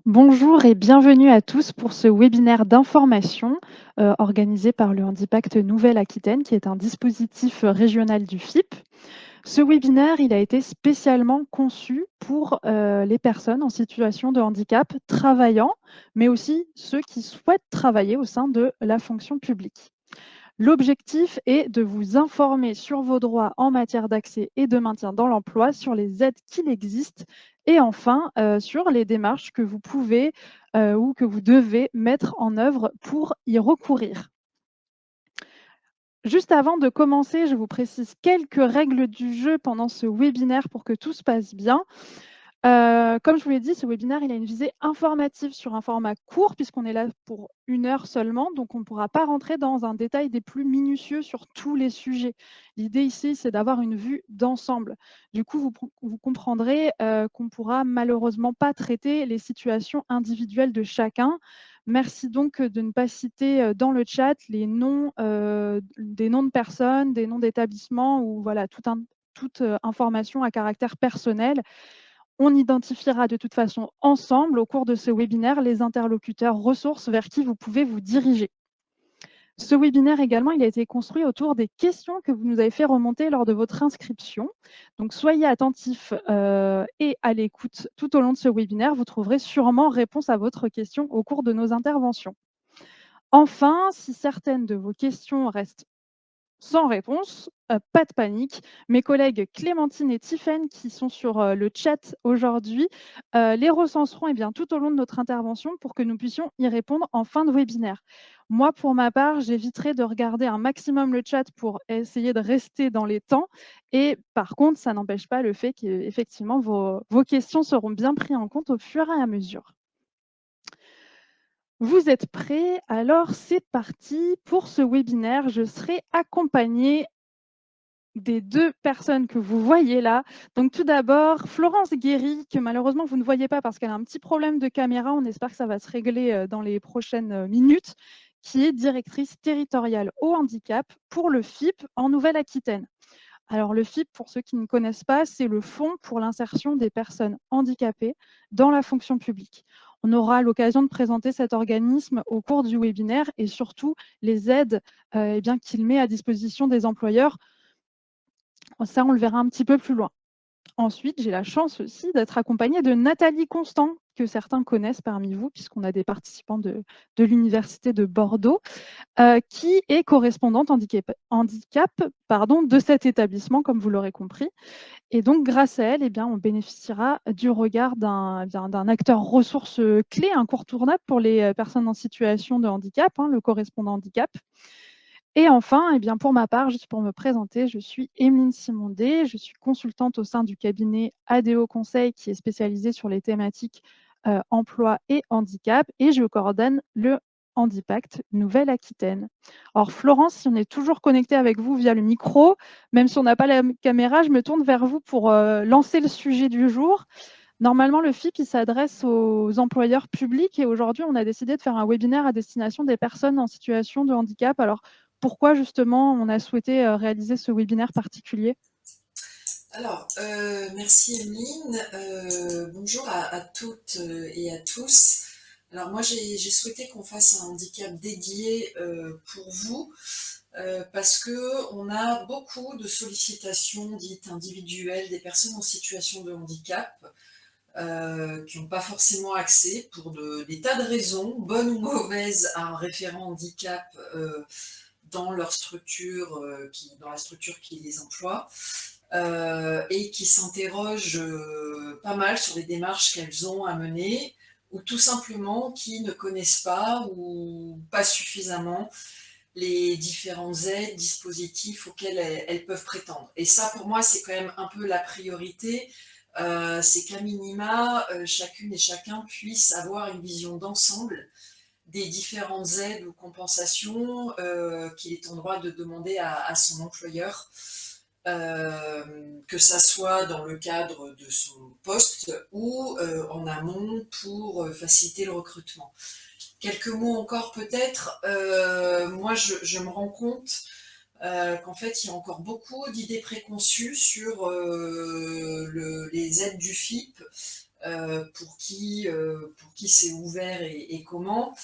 Bonjour et bienvenue à tous pour ce webinaire d'information organisé par le Handipact Nouvelle-Aquitaine, qui est un dispositif régional du FIP. Ce webinaire, il a été spécialement conçu pour les personnes en situation de handicap travaillant, mais aussi ceux qui souhaitent travailler au sein de la fonction publique. L'objectif est de vous informer sur vos droits en matière d'accès et de maintien dans l'emploi, sur les aides qu'il existe et enfin sur les démarches que vous pouvez ou que vous devez mettre en œuvre pour y recourir. Juste avant de commencer, je vous précise quelques règles du jeu pendant ce webinaire pour que tout se passe bien. Comme je vous l'ai dit, ce webinaire, il a une visée informative sur un format court puisqu'on est là pour 1 heure seulement, donc on ne pourra pas rentrer dans un détail des plus minutieux sur tous les sujets. L'idée ici, c'est d'avoir une vue d'ensemble. Du coup, vous comprendrez qu'on ne pourra malheureusement pas traiter les situations individuelles de chacun. Merci donc de ne pas citer dans le chat les noms, des noms de personnes, des noms d'établissements ou voilà, toute information à caractère personnel. On identifiera de toute façon ensemble, au cours de ce webinaire, les interlocuteurs ressources vers qui vous pouvez vous diriger. Ce webinaire également, il a été construit autour des questions que vous nous avez fait remonter lors de votre inscription. Donc, soyez attentifs et à l'écoute tout au long de ce webinaire. Vous trouverez sûrement réponse à votre question au cours de nos interventions. Enfin, si certaines de vos questions restent sans réponse, pas de panique. Mes collègues Clémentine et Tiffaine qui sont sur, le chat aujourd'hui, les recenseront, tout au long de notre intervention pour que nous puissions y répondre en fin de webinaire. Moi, pour ma part, j'éviterai de regarder un maximum le chat pour essayer de rester dans les temps et par contre, ça n'empêche pas le fait qu'effectivement vos questions seront bien prises en compte au fur et à mesure. Vous êtes prêts? Alors c'est parti pour ce webinaire. Je serai accompagnée des 2 personnes que vous voyez là. Donc tout d'abord, Florence Guéry, que malheureusement vous ne voyez pas parce qu'elle a un petit problème de caméra. On espère que ça va se régler dans les prochaines minutes, qui est directrice territoriale au handicap pour le FIP en Nouvelle-Aquitaine. Alors le FIP, pour ceux qui ne connaissent pas, c'est le Fonds pour l'insertion des personnes handicapées dans la fonction publique. On aura l'occasion de présenter cet organisme au cours du webinaire et surtout les aides qu'il met à disposition des employeurs. Ça, on le verra un petit peu plus loin. Ensuite, j'ai la chance aussi d'être accompagnée de Nathalie Constant, que certains connaissent parmi vous, puisqu'on a des participants de l'Université de Bordeaux, qui est correspondante handicap de cet établissement, comme vous l'aurez compris. Et donc, grâce à elle, on bénéficiera du regard d'un acteur ressource clé, incontournable pour les personnes en situation de handicap, le correspondant handicap. Et enfin, pour ma part, juste pour me présenter, je suis Emeline Simondé, je suis consultante au sein du cabinet ADO Conseil qui est spécialisé sur les thématiques emploi et handicap et je coordonne le Handipact Nouvelle-Aquitaine. Alors Florence, si on est toujours connecté avec vous via le micro, même si on n'a pas la caméra, je me tourne vers vous pour lancer le sujet du jour. Normalement, le FIP, il s'adresse aux employeurs publics et aujourd'hui, on a décidé de faire un webinaire à destination des personnes en situation de handicap. Alors, pourquoi justement on a souhaité réaliser ce webinaire particulier? Alors, merci Emeline. Bonjour à toutes et à tous. Alors moi, j'ai souhaité qu'on fasse un handicap dédié pour vous parce que on a beaucoup de sollicitations dites individuelles des personnes en situation de handicap qui n'ont pas forcément accès pour des tas de raisons, bonnes ou mauvaises, à un référent handicap dans leur structure, dans la structure qui les emploie. Et qui s'interrogent pas mal sur les démarches qu'elles ont à mener, ou tout simplement qui ne connaissent pas ou pas suffisamment les différentes aides, dispositifs auxquels elles peuvent prétendre. Et ça, pour moi, c'est quand même un peu la priorité, c'est qu'à minima, chacune et chacun puisse avoir une vision d'ensemble des différentes aides ou compensations qu'il est en droit de demander à son employeur, que ça soit dans le cadre de son poste ou en amont pour faciliter le recrutement. Quelques mots encore peut-être. Moi, je me rends compte qu'en fait, il y a encore beaucoup d'idées préconçues sur les aides du FIP, pour qui c'est ouvert et comment.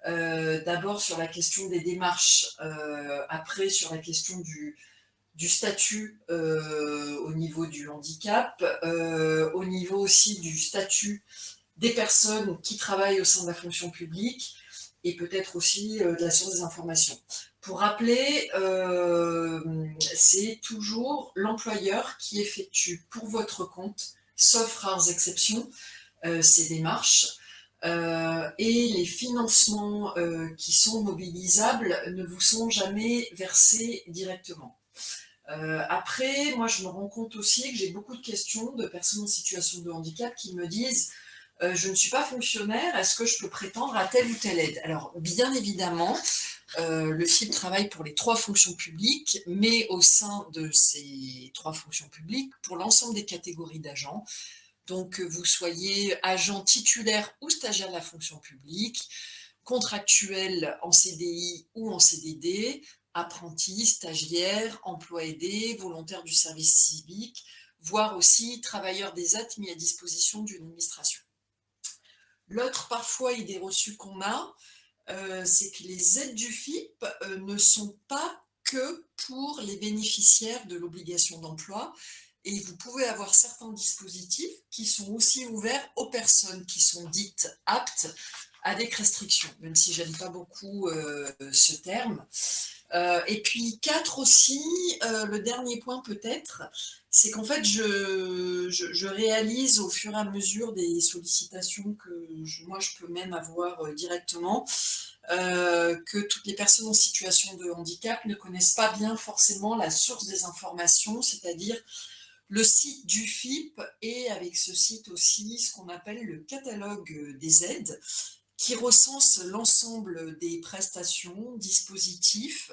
D'abord sur la question des démarches, après sur la question du statut au niveau du handicap, au niveau aussi du statut des personnes qui travaillent au sein de la fonction publique et peut-être aussi de la source des informations. Pour rappeler, c'est toujours l'employeur qui effectue pour votre compte, sauf rares exceptions, ces démarches. Et les financements qui sont mobilisables ne vous sont jamais versés directement. Après, moi, je me rends compte aussi que j'ai beaucoup de questions de personnes en situation de handicap qui me disent je ne suis pas fonctionnaire, est-ce que je peux prétendre à telle ou telle aide? Alors, bien évidemment, le FIP travaille pour les 3 fonctions publiques, mais au sein de ces 3 fonctions publiques, pour l'ensemble des catégories d'agents. Donc, que vous soyez agent titulaire ou stagiaire de la fonction publique, contractuel en CDI ou en CDD, apprenti, stagiaire, emploi aidé, volontaire du service civique, voire aussi travailleur des aides mis à disposition d'une administration. L'autre parfois idée reçue qu'on a, c'est que les aides du FIP ne sont pas que pour les bénéficiaires de l'obligation d'emploi et vous pouvez avoir certains dispositifs qui sont aussi ouverts aux personnes qui sont dites aptes avec restriction, même si j'aime pas beaucoup ce terme. Et puis 4 aussi, le dernier point peut-être, c'est qu'en fait je réalise au fur et à mesure des sollicitations que moi je peux même avoir directement, que toutes les personnes en situation de handicap ne connaissent pas bien forcément la source des informations, c'est-à-dire le site du FIP et avec ce site aussi ce qu'on appelle le catalogue des aides qui recense l'ensemble des prestations, dispositifs.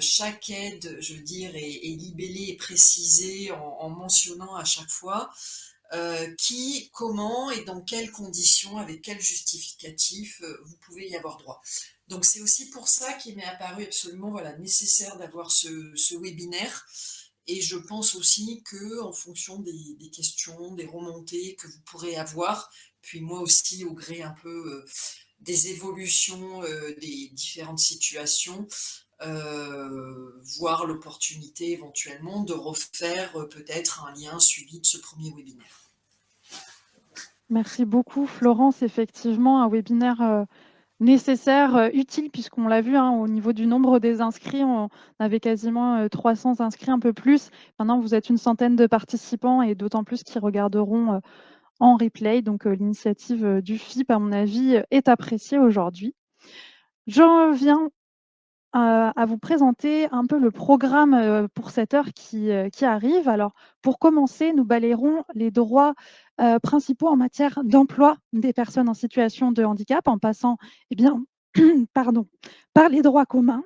Chaque aide, je veux dire, est libellée et précisée en mentionnant à chaque fois qui, comment et dans quelles conditions, avec quel justificatif vous pouvez y avoir droit. Donc c'est aussi pour ça qu'il m'est apparu absolument voilà, nécessaire d'avoir ce webinaire. Et je pense aussi que en fonction des questions, des remontées que vous pourrez avoir, puis moi aussi au gré un peu des évolutions des différentes situations, voir l'opportunité éventuellement de refaire peut-être un lien suivi de ce premier webinaire. Merci beaucoup Florence. Effectivement, un webinaire nécessaire, utile puisqu'on l'a vu, hein, au niveau du nombre des inscrits, on avait quasiment 300 inscrits, un peu plus. Maintenant, vous êtes une centaine de participants et d'autant plus qui regarderont en replay. Donc, l'initiative du FIP, à mon avis, est appréciée aujourd'hui. J'en viens à vous présenter un peu le programme pour cette heure qui arrive. Alors, pour commencer, nous balayerons les droits principaux en matière d'emploi des personnes en situation de handicap en passant, eh bien, pardon, par les droits communs.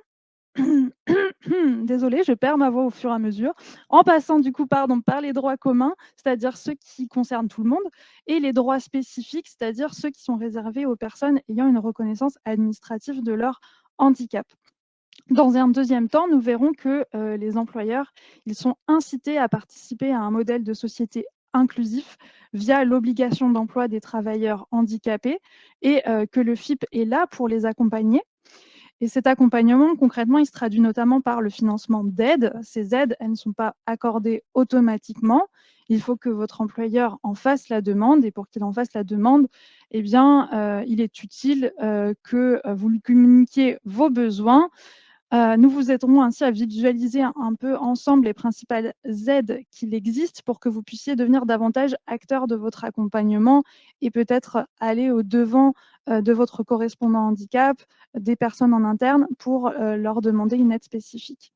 Désolée, je perds ma voix au fur et à mesure. En passant du coup, pardon, par les droits communs, c'est-à-dire ceux qui concernent tout le monde, et les droits spécifiques, c'est-à-dire ceux qui sont réservés aux personnes ayant une reconnaissance administrative de leur handicap. Dans un deuxième temps, nous verrons que les employeurs, ils sont incités à participer à un modèle de société inclusif via l'obligation d'emploi des travailleurs handicapés et que le FIP est là pour les accompagner. Et cet accompagnement, concrètement, il se traduit notamment par le financement d'aides. Ces aides, elles ne sont pas accordées automatiquement. Il faut que votre employeur en fasse la demande. Et pour qu'il en fasse la demande, eh bien, il est utile que vous lui communiquiez vos besoins. Nous vous aiderons ainsi à visualiser un peu ensemble les principales aides qu'il existe pour que vous puissiez devenir davantage acteur de votre accompagnement et peut-être aller au-devant de votre correspondant handicap, des personnes en interne pour leur demander une aide spécifique.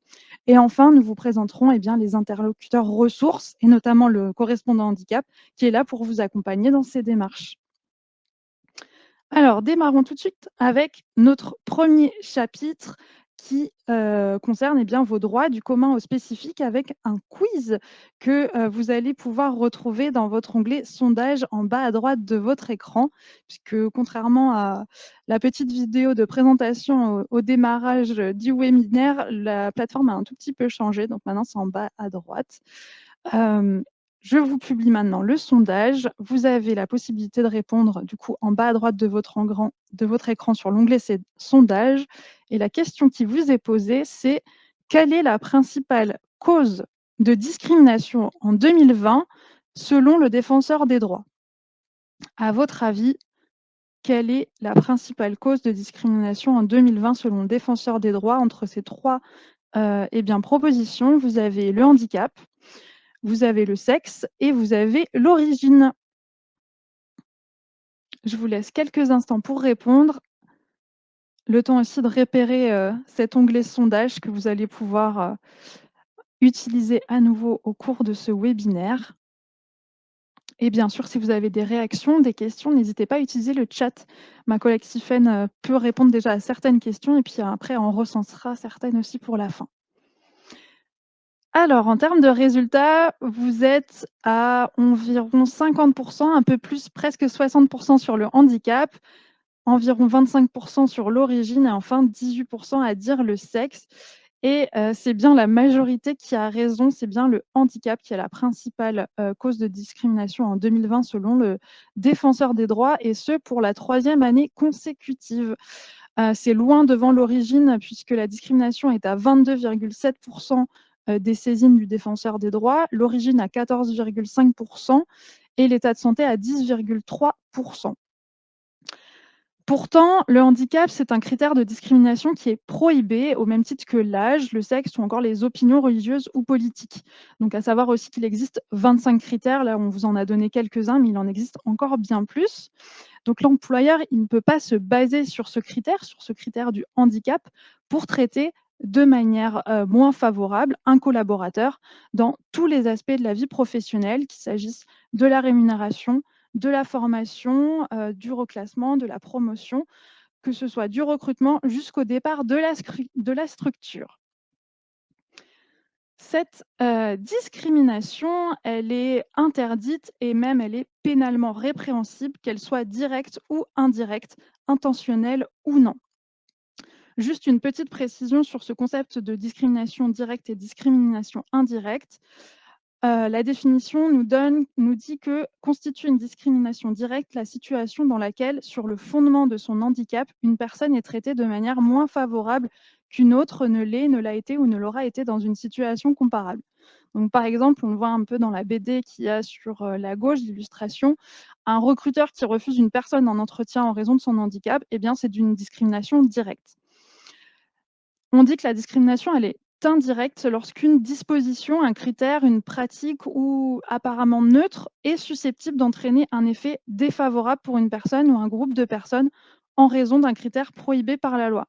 Et enfin, nous vous présenterons eh bien, les interlocuteurs ressources et notamment le correspondant handicap qui est là pour vous accompagner dans ces démarches. Alors, démarrons tout de suite avec notre premier chapitre qui concerne eh bien, vos droits du commun au spécifique avec un quiz que vous allez pouvoir retrouver dans votre onglet sondage en bas à droite de votre écran, puisque contrairement à la petite vidéo de présentation au démarrage du webinaire, la plateforme a un tout petit peu changé, donc maintenant c'est en bas à droite. Je vous publie maintenant le sondage. Vous avez la possibilité de répondre du coup en bas à droite de votre écran sur l'onglet «C'est sondage» et la question qui vous est posée, c'est: «Quelle est la principale cause de discrimination en 2020 selon le défenseur des droits?» À votre avis, quelle est la principale cause de discrimination en 2020 selon le défenseur des droits? Entre ces 3 eh bien, propositions, vous avez le handicap, vous avez le sexe et vous avez l'origine. Je vous laisse quelques instants pour répondre. Le temps aussi de repérer, cet onglet sondage que vous allez pouvoir, utiliser à nouveau au cours de ce webinaire. Et bien sûr, si vous avez des réactions, des questions, n'hésitez pas à utiliser le chat. Ma collègue Tiffaine, peut répondre déjà à certaines questions et puis après on recensera certaines aussi pour la fin. Alors, en termes de résultats, vous êtes à environ 50, un peu plus, presque 60 sur le handicap, environ 25 sur l'origine et enfin 18 à dire le sexe. Et c'est bien la majorité qui a raison, c'est bien le handicap qui est la principale, cause de discrimination en 2020 selon le défenseur des droits et ce pour la 3e année consécutive. C'est loin devant l'origine puisque la discrimination est à 22,7 des saisines du défenseur des droits, l'origine à 14,5 et l'état de santé à 10,3. Pourtant, le handicap, c'est un critère de discrimination qui est prohibé au même titre que l'âge, le sexe ou encore les opinions religieuses ou politiques. Donc à savoir aussi qu'il existe 25 critères, là on vous en a donné quelques-uns, mais il en existe encore bien plus. Donc l'employeur, il ne peut pas se baser sur ce critère du handicap, pour traiter de manière moins favorable un collaborateur dans tous les aspects de la vie professionnelle, qu'il s'agisse de la rémunération, de la formation, du reclassement, de la promotion, que ce soit du recrutement jusqu'au départ de la structure. Cette, discrimination, elle est interdite et même elle est pénalement répréhensible, qu'elle soit directe ou indirecte, intentionnelle ou non. Juste une petite précision sur ce concept de discrimination directe et discrimination indirecte. La définition nous dit que constitue une discrimination directe la situation dans laquelle, sur le fondement de son handicap, une personne est traitée de manière moins favorable qu'une autre ne l'est, ne l'a été ou ne l'aura été dans une situation comparable. Donc, par exemple, on le voit un peu dans la BD qu'il y a sur, la gauche d'illustration, un recruteur qui refuse une personne en entretien en raison de son handicap, eh bien, c'est d'une discrimination directe. On dit que la discrimination, elle est indirecte lorsqu'une disposition, un critère, une pratique ou apparemment neutre est susceptible d'entraîner un effet défavorable pour une personne ou un groupe de personnes en raison d'un critère prohibé par la loi.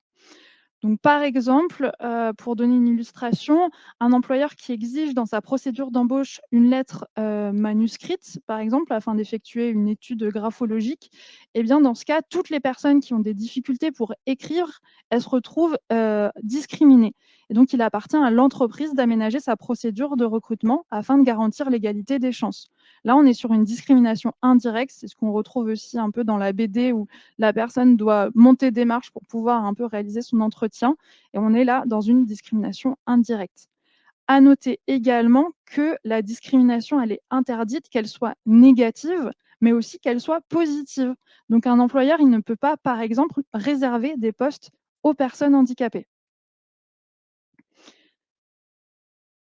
Donc, par exemple, pour donner une illustration, un employeur qui exige dans sa procédure d'embauche une lettre, manuscrite, par exemple, afin d'effectuer une étude graphologique, eh bien, dans ce cas, toutes les personnes qui ont des difficultés pour écrire, elles se retrouvent, discriminées et donc il appartient à l'entreprise d'aménager sa procédure de recrutement afin de garantir l'égalité des chances. Là, on est sur une discrimination indirecte, c'est ce qu'on retrouve aussi un peu dans la BD où la personne doit monter des marches pour pouvoir un peu réaliser son entretien et on est là dans une discrimination indirecte. À noter également que la discrimination, elle est interdite, qu'elle soit négative, mais aussi qu'elle soit positive. Donc un employeur, il ne peut pas, par exemple, réserver des postes aux personnes handicapées.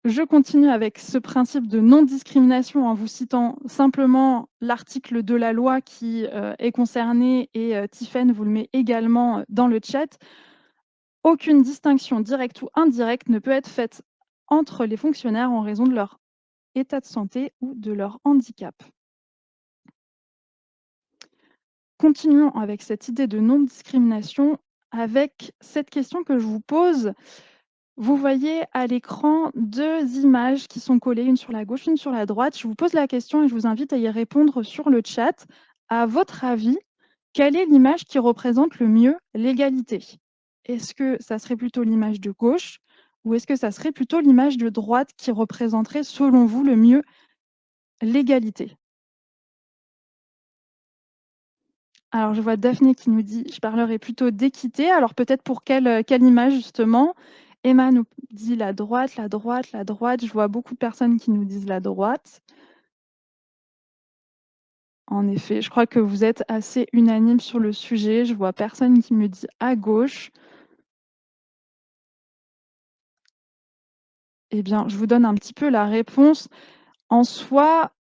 Je continue avec ce principe de non-discrimination en vous citant simplement l'article de la loi qui, est concerné et Tiffaine vous le met également, dans le chat. Aucune distinction directe ou indirecte ne peut être faite entre les fonctionnaires en raison de leur état de santé ou de leur handicap. Continuons avec cette idée de non-discrimination avec cette question que je vous pose. Vous voyez à l'écran 2 images qui sont collées, une sur la gauche, une sur la droite. Je vous pose la question et je vous invite à y répondre sur le chat. À votre avis, quelle est l'image qui représente le mieux l'égalité? Est-ce que ça serait plutôt l'image de gauche ou est-ce que ça serait plutôt l'image de droite qui représenterait, selon vous, le mieux l'égalité? Alors, je vois Daphné qui nous dit: «Je parlerai plutôt d'équité». Alors peut-être pour quelle image justement? Emma nous dit: «La droite, la droite, la droite». Je vois beaucoup de personnes qui nous disent la droite. En effet, je crois que vous êtes assez unanime sur le sujet. Je vois personne qui me dit à gauche. Eh bien, je vous donne un petit peu la réponse. En soi,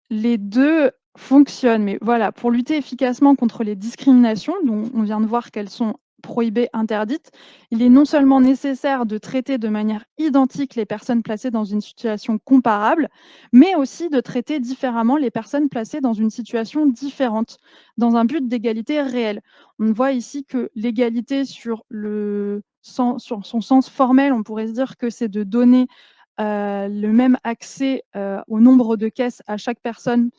les 2 fonctionnent, mais voilà, pour lutter efficacement contre les discriminations, dont on vient de voir qu'elles sont prohibées, interdites, il est non seulement nécessaire de traiter de manière identique les personnes placées dans une situation comparable, mais aussi de traiter différemment les personnes placées dans une situation différente, dans un but d'égalité réelle. On voit ici que l'égalité sur son sens formel, on pourrait se dire que c'est de donner le même accès, au nombre de caisses à chaque personne,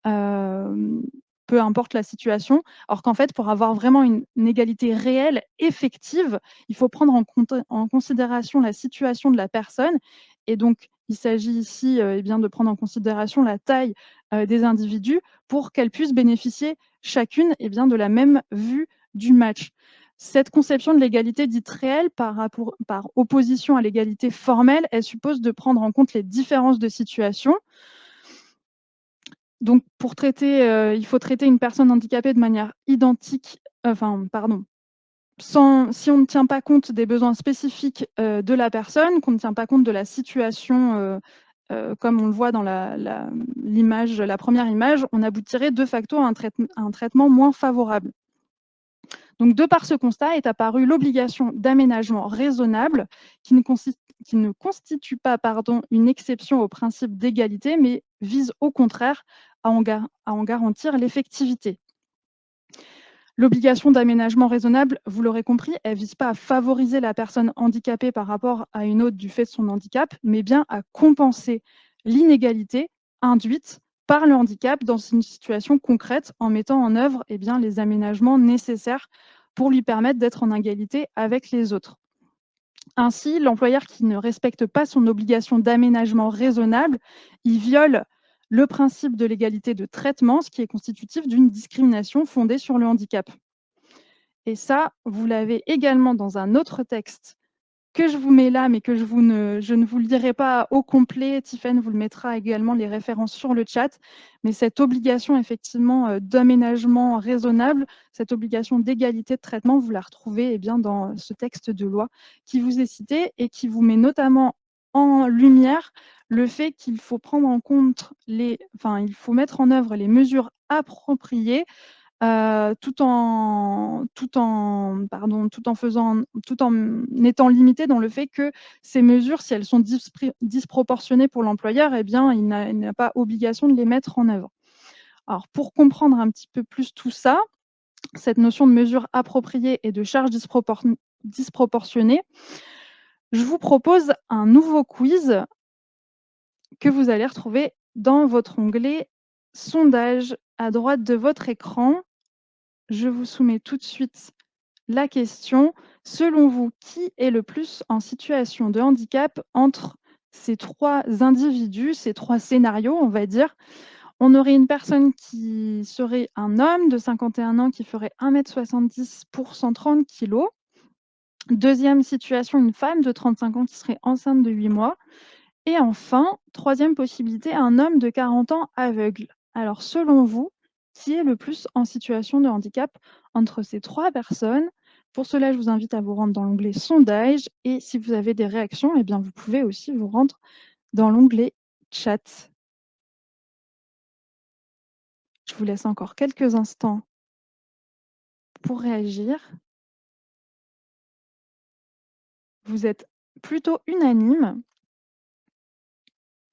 hem, peu importe la situation. Or qu'en fait, pour avoir vraiment une égalité réelle, effective, il faut prendre en considération la situation de la personne et donc il s'agit ici, eh bien, de prendre en considération la taille, des individus pour qu'elles puissent bénéficier chacune, eh bien, de la même vue du match. Cette conception de l'égalité dite réelle par opposition à l'égalité formelle, elle suppose de prendre en compte les différences de situation. Donc pour traiter, il faut traiter une personne handicapée de manière identique, enfin pardon, sans si on ne tient pas compte des besoins spécifiques, de la personne, qu'on ne tient pas compte de la situation, comme on le voit dans la première image, on aboutirait de facto à un traitement moins favorable. Donc, de par ce constat est apparue l'obligation d'aménagement raisonnable qui ne constitue pas une exception au principe d'égalité, mais vise au contraire à en garantir l'effectivité. L'obligation d'aménagement raisonnable, vous l'aurez compris, elle ne vise pas à favoriser la personne handicapée par rapport à une autre du fait de son handicap, mais bien à compenser l'inégalité induite par le handicap dans une situation concrète en mettant en œuvre eh bien, les aménagements nécessaires pour lui permettre d'être en égalité avec les autres. Ainsi, l'employeur qui ne respecte pas son obligation d'aménagement raisonnable, il viole le principe de l'égalité de traitement, ce qui est constitutif d'une discrimination fondée sur le handicap. Et ça, vous l'avez également dans un autre texte que je vous mets là, mais que je ne vous le dirai pas au complet. Tiffaine vous le mettra également les références sur le chat. Mais cette obligation effectivement d'aménagement raisonnable, cette obligation d'égalité de traitement, vous la retrouvez eh bien, dans ce texte de loi qui vous est cité et qui vous met notamment en lumière le fait qu'il faut prendre en compte il faut mettre en œuvre les mesures appropriées tout en étant limité dans le fait que ces mesures, si elles sont disproportionnées pour l'employeur, eh bien, il n'a pas obligation de les mettre en œuvre. Alors, pour comprendre un petit peu plus tout ça, cette notion de mesure appropriée et de charge disproportionnée, je vous propose un nouveau quiz que vous allez retrouver dans votre onglet sondage à droite de votre écran. Je vous soumets tout de suite la question. Selon vous, qui est le plus en situation de handicap entre ces 3 individus, ces 3 scénarios, on va dire? On aurait une personne qui serait un homme de 51 ans qui ferait 1,70 m pour 130 kilogrammes. Deuxième situation, une femme de 35 ans qui serait enceinte de 8 mois. Et enfin, troisième possibilité, un homme de 40 ans aveugle. Alors, selon vous, qui est le plus en situation de handicap entre ces 3 personnes? Pour cela, je vous invite à vous rendre dans l'onglet sondage et si vous avez des réactions, eh bien, vous pouvez aussi vous rendre dans l'onglet chat. Je vous laisse encore quelques instants pour réagir. Vous êtes plutôt unanime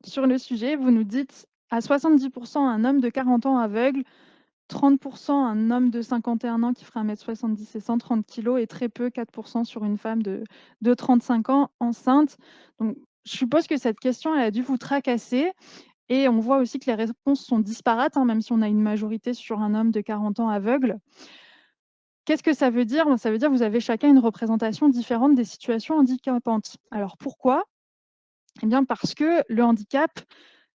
sur le sujet. Vous nous dites à 70% un homme de 40 ans aveugle, 30% un homme de 51 ans qui fera 1,70 m et 130 kilogrammes et très peu, 4% sur une femme de 35 ans enceinte. Donc, je suppose que cette question, elle a dû vous tracasser et on voit aussi que les réponses sont disparates, hein, même si on a une majorité sur un homme de 40 ans aveugle. Qu'est-ce que ça veut dire? Ça veut dire que vous avez chacun une représentation différente des situations handicapantes. Alors pourquoi? Eh bien parce que le handicap,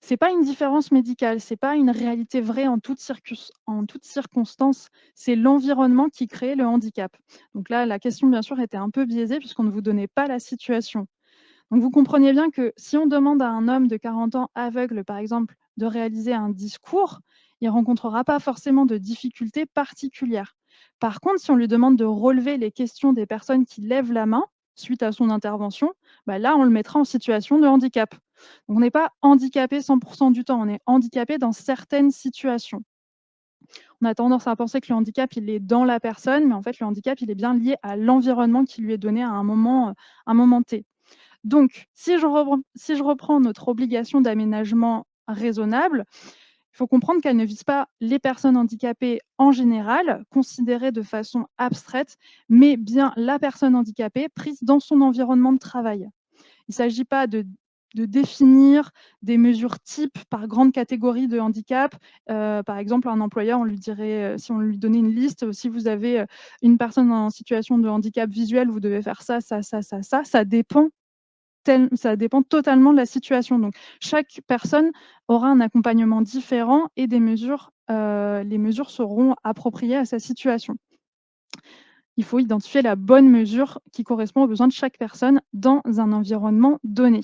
c'est pas une différence médicale, c'est pas une réalité vraie en toute circonstance, c'est l'environnement qui crée le handicap. Donc là, la question bien sûr était un peu biaisée puisqu'on ne vous donnait pas la situation. Donc vous comprenez bien que si on demande à un homme de 40 ans aveugle, par exemple, de réaliser un discours, il ne rencontrera pas forcément de difficultés particulières. Par contre, si on lui demande de relever les questions des personnes qui lèvent la main suite à son intervention, bah là, on le mettra en situation de handicap. Donc, on n'est pas handicapé 100% du temps, on est handicapé dans certaines situations. On a tendance à penser que le handicap, il est dans la personne, mais en fait, le handicap, il est bien lié à l'environnement qui lui est donné à un moment T. Donc, si je reprends notre obligation d'aménagement raisonnable, il faut comprendre qu'elle ne vise pas les personnes handicapées en général, considérées de façon abstraite, mais bien la personne handicapée prise dans son environnement de travail. Il ne s'agit pas de définir des mesures types par grande catégorie de handicap. Par exemple, un employeur, on lui dirait, si on lui donnait une liste, si vous avez une personne en situation de handicap visuel, vous devez faire ça, ça, ça, ça, ça. Ça dépend totalement de la situation. Donc, chaque personne aura un accompagnement différent et les mesures seront appropriées à sa situation. Il faut identifier la bonne mesure qui correspond aux besoins de chaque personne dans un environnement donné.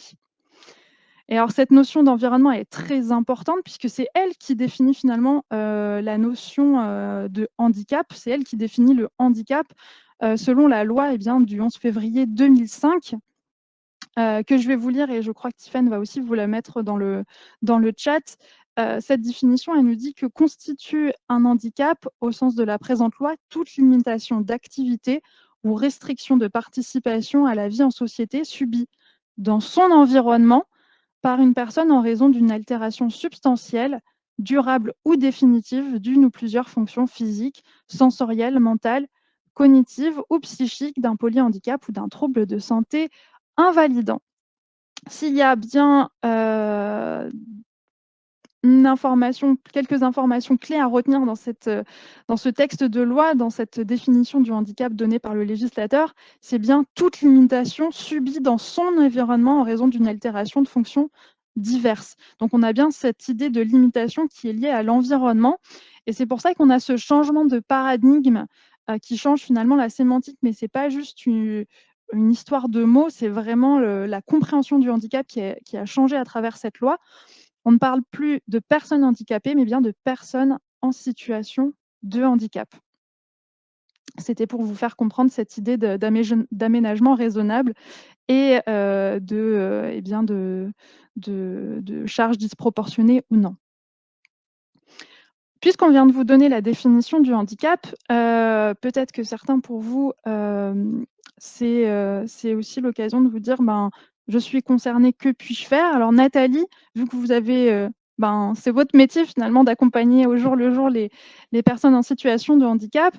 Et alors, cette notion d'environnement est très importante puisque c'est elle qui définit finalement la notion de handicap. C'est elle qui définit le handicap selon la loi du 11 février 2005 que je vais vous lire et je crois que Tiffaine va aussi vous la mettre dans le chat. Cette définition, elle nous dit que constitue un handicap, au sens de la présente loi, toute limitation d'activité ou restriction de participation à la vie en société subie dans son environnement par une personne en raison d'une altération substantielle, durable ou définitive d'une ou plusieurs fonctions physiques, sensorielles, mentales, cognitives ou psychiques d'un polyhandicap ou d'un trouble de santé invalidant. S'il y a bien quelques informations clés à retenir dans ce texte de loi, dans cette définition du handicap donnée par le législateur, c'est bien toute limitation subie dans son environnement en raison d'une altération de fonctions diverses. Donc on a bien cette idée de limitation qui est liée à l'environnement, et c'est pour ça qu'on a ce changement de paradigme qui change finalement la sémantique, mais c'est pas juste une histoire de mots, c'est vraiment la compréhension du handicap qui a changé à travers cette loi. On ne parle plus de personnes handicapées, mais bien de personnes en situation de handicap. C'était pour vous faire comprendre cette idée d'aménagement raisonnable et de charges disproportionnées ou non. Puisqu'on vient de vous donner la définition du handicap, peut-être que certains pour vous, c'est aussi l'occasion de vous dire, je suis concernée, que puis-je faire? Alors Nathalie, vu que vous avez, c'est votre métier finalement d'accompagner au jour le jour les personnes en situation de handicap.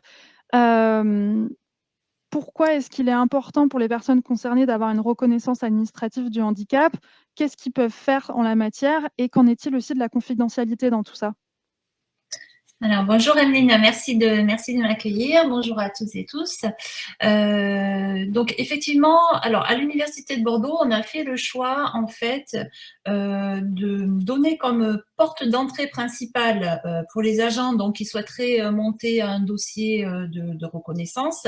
Pourquoi est-ce qu'il est important pour les personnes concernées d'avoir une reconnaissance administrative du handicap? Qu'est-ce qu'ils peuvent faire en la matière? Et qu'en est-il aussi de la confidentialité dans tout ça? Alors, bonjour Emeline, merci de m'accueillir. Bonjour à toutes et tous. Donc, effectivement, alors à l'Université de Bordeaux, on a fait le choix, en fait, de donner comme porte d'entrée principale pour les agents donc, qui souhaiteraient monter un dossier de reconnaissance,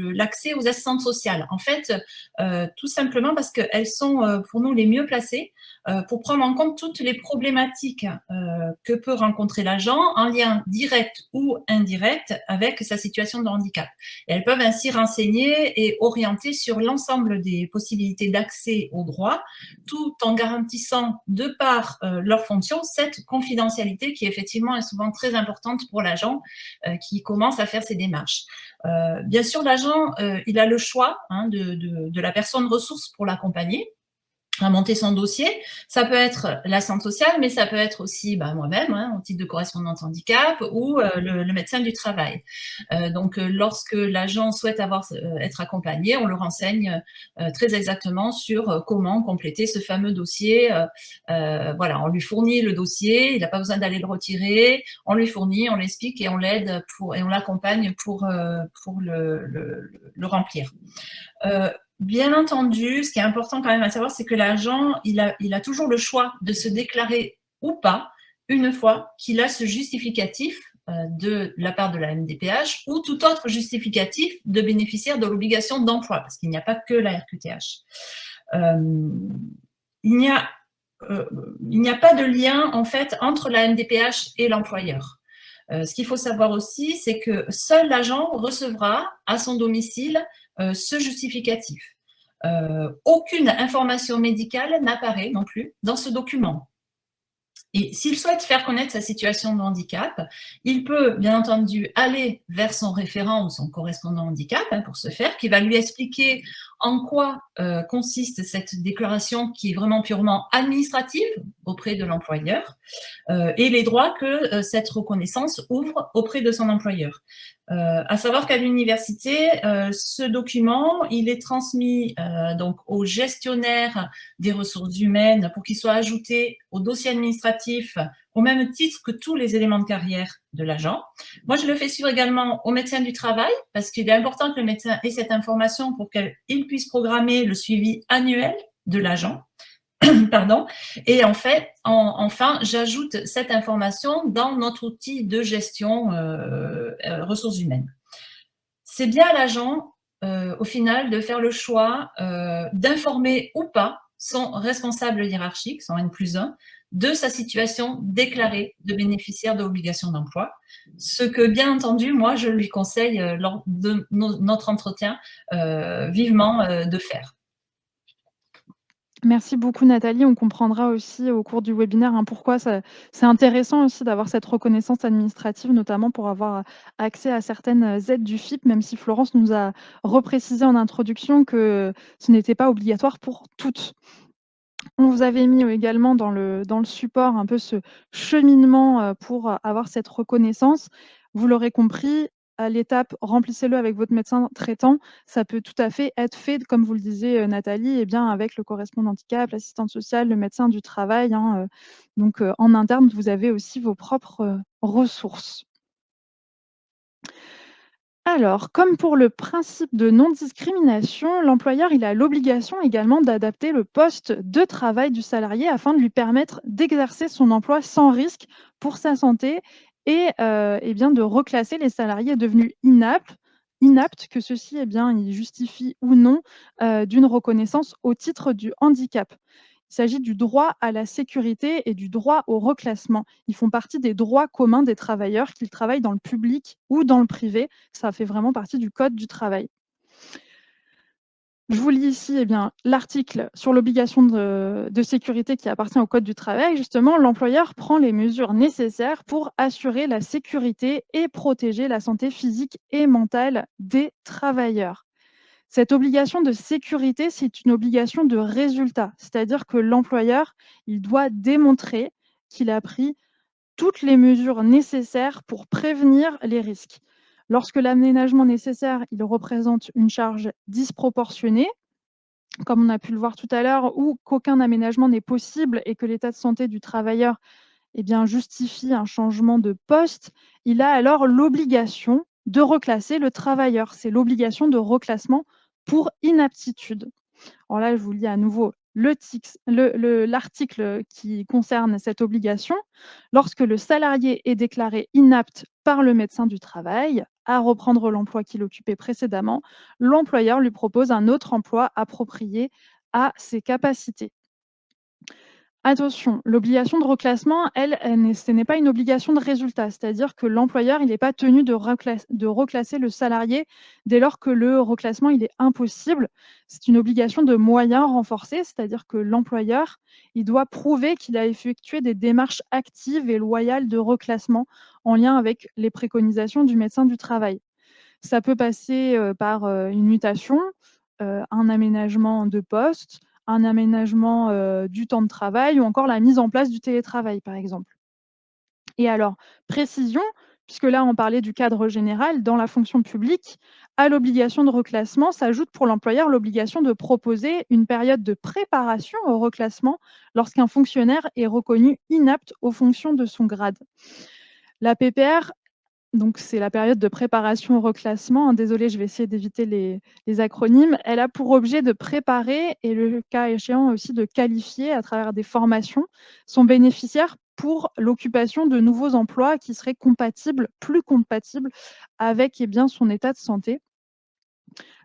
l'accès aux assistantes sociales. En fait, tout simplement parce qu'elles sont pour nous les mieux placées pour prendre en compte toutes les problématiques que peut rencontrer l'agent en lien direct ou indirect avec sa situation de handicap. Et elles peuvent ainsi renseigner et orienter sur l'ensemble des possibilités d'accès aux droits, tout en garantissant, de par leur fonction, cette confidentialité qui effectivement est souvent très importante pour l'agent qui commence à faire ses démarches. Bien sûr, l'agent, il a le choix de la personne ressource pour l'accompagner à monter son dossier. Ça peut être l'assistante sociale, mais ça peut être aussi moi-même, au titre de correspondante handicap, ou le médecin du travail. Donc, lorsque l'agent souhaite être accompagné, on le renseigne très exactement sur comment compléter ce fameux dossier. Voilà, on lui fournit le dossier, il n'a pas besoin d'aller le retirer, on lui fournit, on l'explique et on l'aide et on l'accompagne pour le remplir. Bien entendu, ce qui est important quand même à savoir, c'est que l'agent, il a toujours le choix de se déclarer ou pas une fois qu'il a ce justificatif de la part de la MDPH ou tout autre justificatif de bénéficiaire de l'obligation d'emploi, parce qu'il n'y a pas que la RQTH. Il n'y a il n'y a pas de lien en fait entre la MDPH et l'employeur. Ce qu'il faut savoir aussi, c'est que seul l'agent recevra à son domicile ce justificatif. Aucune information médicale n'apparaît non plus dans ce document. Et s'il souhaite faire connaître sa situation de handicap, il peut bien entendu aller vers son référent ou son correspondant handicap pour ce faire, qui va lui expliquer en quoi consiste cette déclaration qui est vraiment purement administrative auprès de l'employeur et les droits que cette reconnaissance ouvre auprès de son employeur. À savoir qu'à l'université, ce document, il est transmis donc au gestionnaire des ressources humaines pour qu'il soit ajouté au dossier administratif au même titre que tous les éléments de carrière de l'agent. Moi, je le fais suivre également au médecin du travail parce qu'il est important que le médecin ait cette information pour qu'il puisse programmer le suivi annuel de l'agent. Pardon. Et en fait, enfin, j'ajoute cette information dans notre outil de gestion ressources humaines. C'est bien à l'agent, au final, de faire le choix d'informer ou pas son responsable hiérarchique, son N+1, de sa situation déclarée de bénéficiaire de l'obligation d'emploi. Ce que, bien entendu, moi, je lui conseille lors de notre entretien vivement de faire. Merci beaucoup Nathalie. On comprendra aussi au cours du webinaire pourquoi c'est intéressant aussi d'avoir cette reconnaissance administrative, notamment pour avoir accès à certaines aides du FIP, même si Florence nous a reprécisé en introduction que ce n'était pas obligatoire pour toutes. On vous avait mis également dans le support un peu ce cheminement pour avoir cette reconnaissance. Vous l'aurez compris, à l'étape remplissez-le avec votre médecin traitant, ça peut tout à fait être fait, comme vous le disiez Nathalie, et bien avec le correspondant handicap, l'assistante sociale, le médecin du travail. Donc en interne, vous avez aussi vos propres ressources. Alors, comme pour le principe de non-discrimination, l'employeur il a l'obligation également d'adapter le poste de travail du salarié afin de lui permettre d'exercer son emploi sans risque pour sa santé et bien de reclasser les salariés devenus inaptes que ceux-ci ils justifient ou non d'une reconnaissance au titre du handicap. Il s'agit du droit à la sécurité et du droit au reclassement. Ils font partie des droits communs des travailleurs, qu'ils travaillent dans le public ou dans le privé. Ça fait vraiment partie du code du travail. Je vous lis ici l'article sur l'obligation de sécurité qui appartient au code du travail. Justement, l'employeur prend les mesures nécessaires pour assurer la sécurité et protéger la santé physique et mentale des travailleurs. Cette obligation de sécurité, c'est une obligation de résultat, c'est-à-dire que l'employeur, il doit démontrer qu'il a pris toutes les mesures nécessaires pour prévenir les risques. Lorsque l'aménagement nécessaire, il représente une charge disproportionnée, comme on a pu le voir tout à l'heure, ou qu'aucun aménagement n'est possible et que l'état de santé du travailleur justifie un changement de poste, il a alors l'obligation de reclasser le travailleur. C'est l'obligation de reclassement pour inaptitude. Alors là, je vous lis à nouveau l'article qui concerne cette obligation. Lorsque le salarié est déclaré inapte par le médecin du travail à reprendre l'emploi qu'il occupait précédemment, l'employeur lui propose un autre emploi approprié à ses capacités. Attention, l'obligation de reclassement, ce n'est pas une obligation de résultat, c'est-à-dire que l'employeur, il n'est pas tenu de reclasser le salarié dès lors que le reclassement, il est impossible. C'est une obligation de moyens renforcés, c'est-à-dire que l'employeur, il doit prouver qu'il a effectué des démarches actives et loyales de reclassement en lien avec les préconisations du médecin du travail. Ça peut passer par une mutation, un aménagement de poste, un aménagement du temps de travail ou encore la mise en place du télétravail, par exemple. Et alors, précision, puisque là, on parlait du cadre général, dans la fonction publique, à l'obligation de reclassement s'ajoute pour l'employeur l'obligation de proposer une période de préparation au reclassement lorsqu'un fonctionnaire est reconnu inapte aux fonctions de son grade. La PPR, donc c'est la période de préparation au reclassement. Désolée, je vais essayer d'éviter les acronymes. Elle a pour objet de préparer et le cas échéant aussi de qualifier à travers des formations son bénéficiaire pour l'occupation de nouveaux emplois qui seraient plus compatibles avec son état de santé.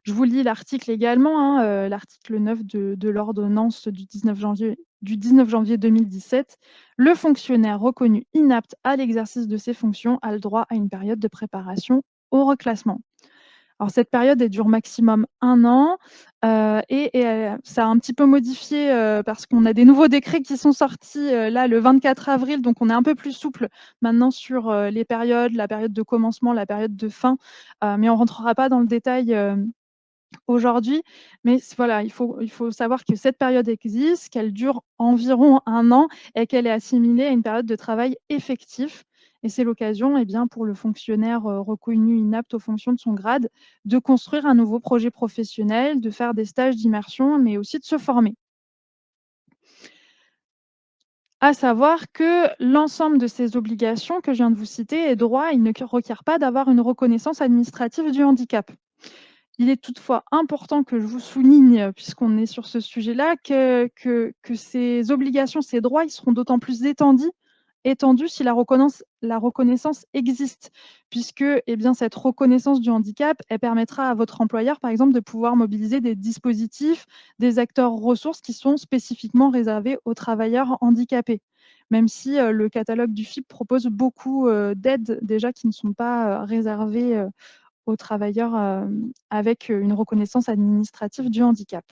Je vous lis l'article également, l'article 9 de l'ordonnance du 19 janvier du 19 janvier 2017, le fonctionnaire reconnu inapte à l'exercice de ses fonctions a le droit à une période de préparation au reclassement. Alors cette période, elle dure maximum 1 an, ça a un petit peu modifié, parce qu'on a des nouveaux décrets qui sont sortis, là, le 24 avril, donc on est un peu plus souple maintenant sur, les périodes, la période de commencement, la période de fin, mais on rentrera pas dans le détail, aujourd'hui. Mais voilà, il faut savoir que cette période existe, qu'elle dure environ 1 an et qu'elle est assimilée à une période de travail effectif et c'est l'occasion, eh bien, pour le fonctionnaire, reconnu inapte aux fonctions de son grade, de construire un nouveau projet professionnel, de faire des stages d'immersion, mais aussi de se former. À savoir que l'ensemble de ces obligations que je viens de vous citer et droits, ils ne requièrent pas d'avoir une reconnaissance administrative du handicap. Il est toutefois important que je vous souligne, puisqu'on est sur ce sujet-là, que ces obligations, ces droits, ils seront d'autant plus étendus si la reconnaissance existe. Puisque, eh bien, cette reconnaissance du handicap, elle permettra à votre employeur, par exemple, de pouvoir mobiliser des dispositifs, des acteurs ressources qui sont spécifiquement réservés aux travailleurs handicapés. Même si, le catalogue du FIP propose beaucoup, d'aides déjà qui ne sont pas, réservées, aux travailleurs, avec, une reconnaissance administrative du handicap.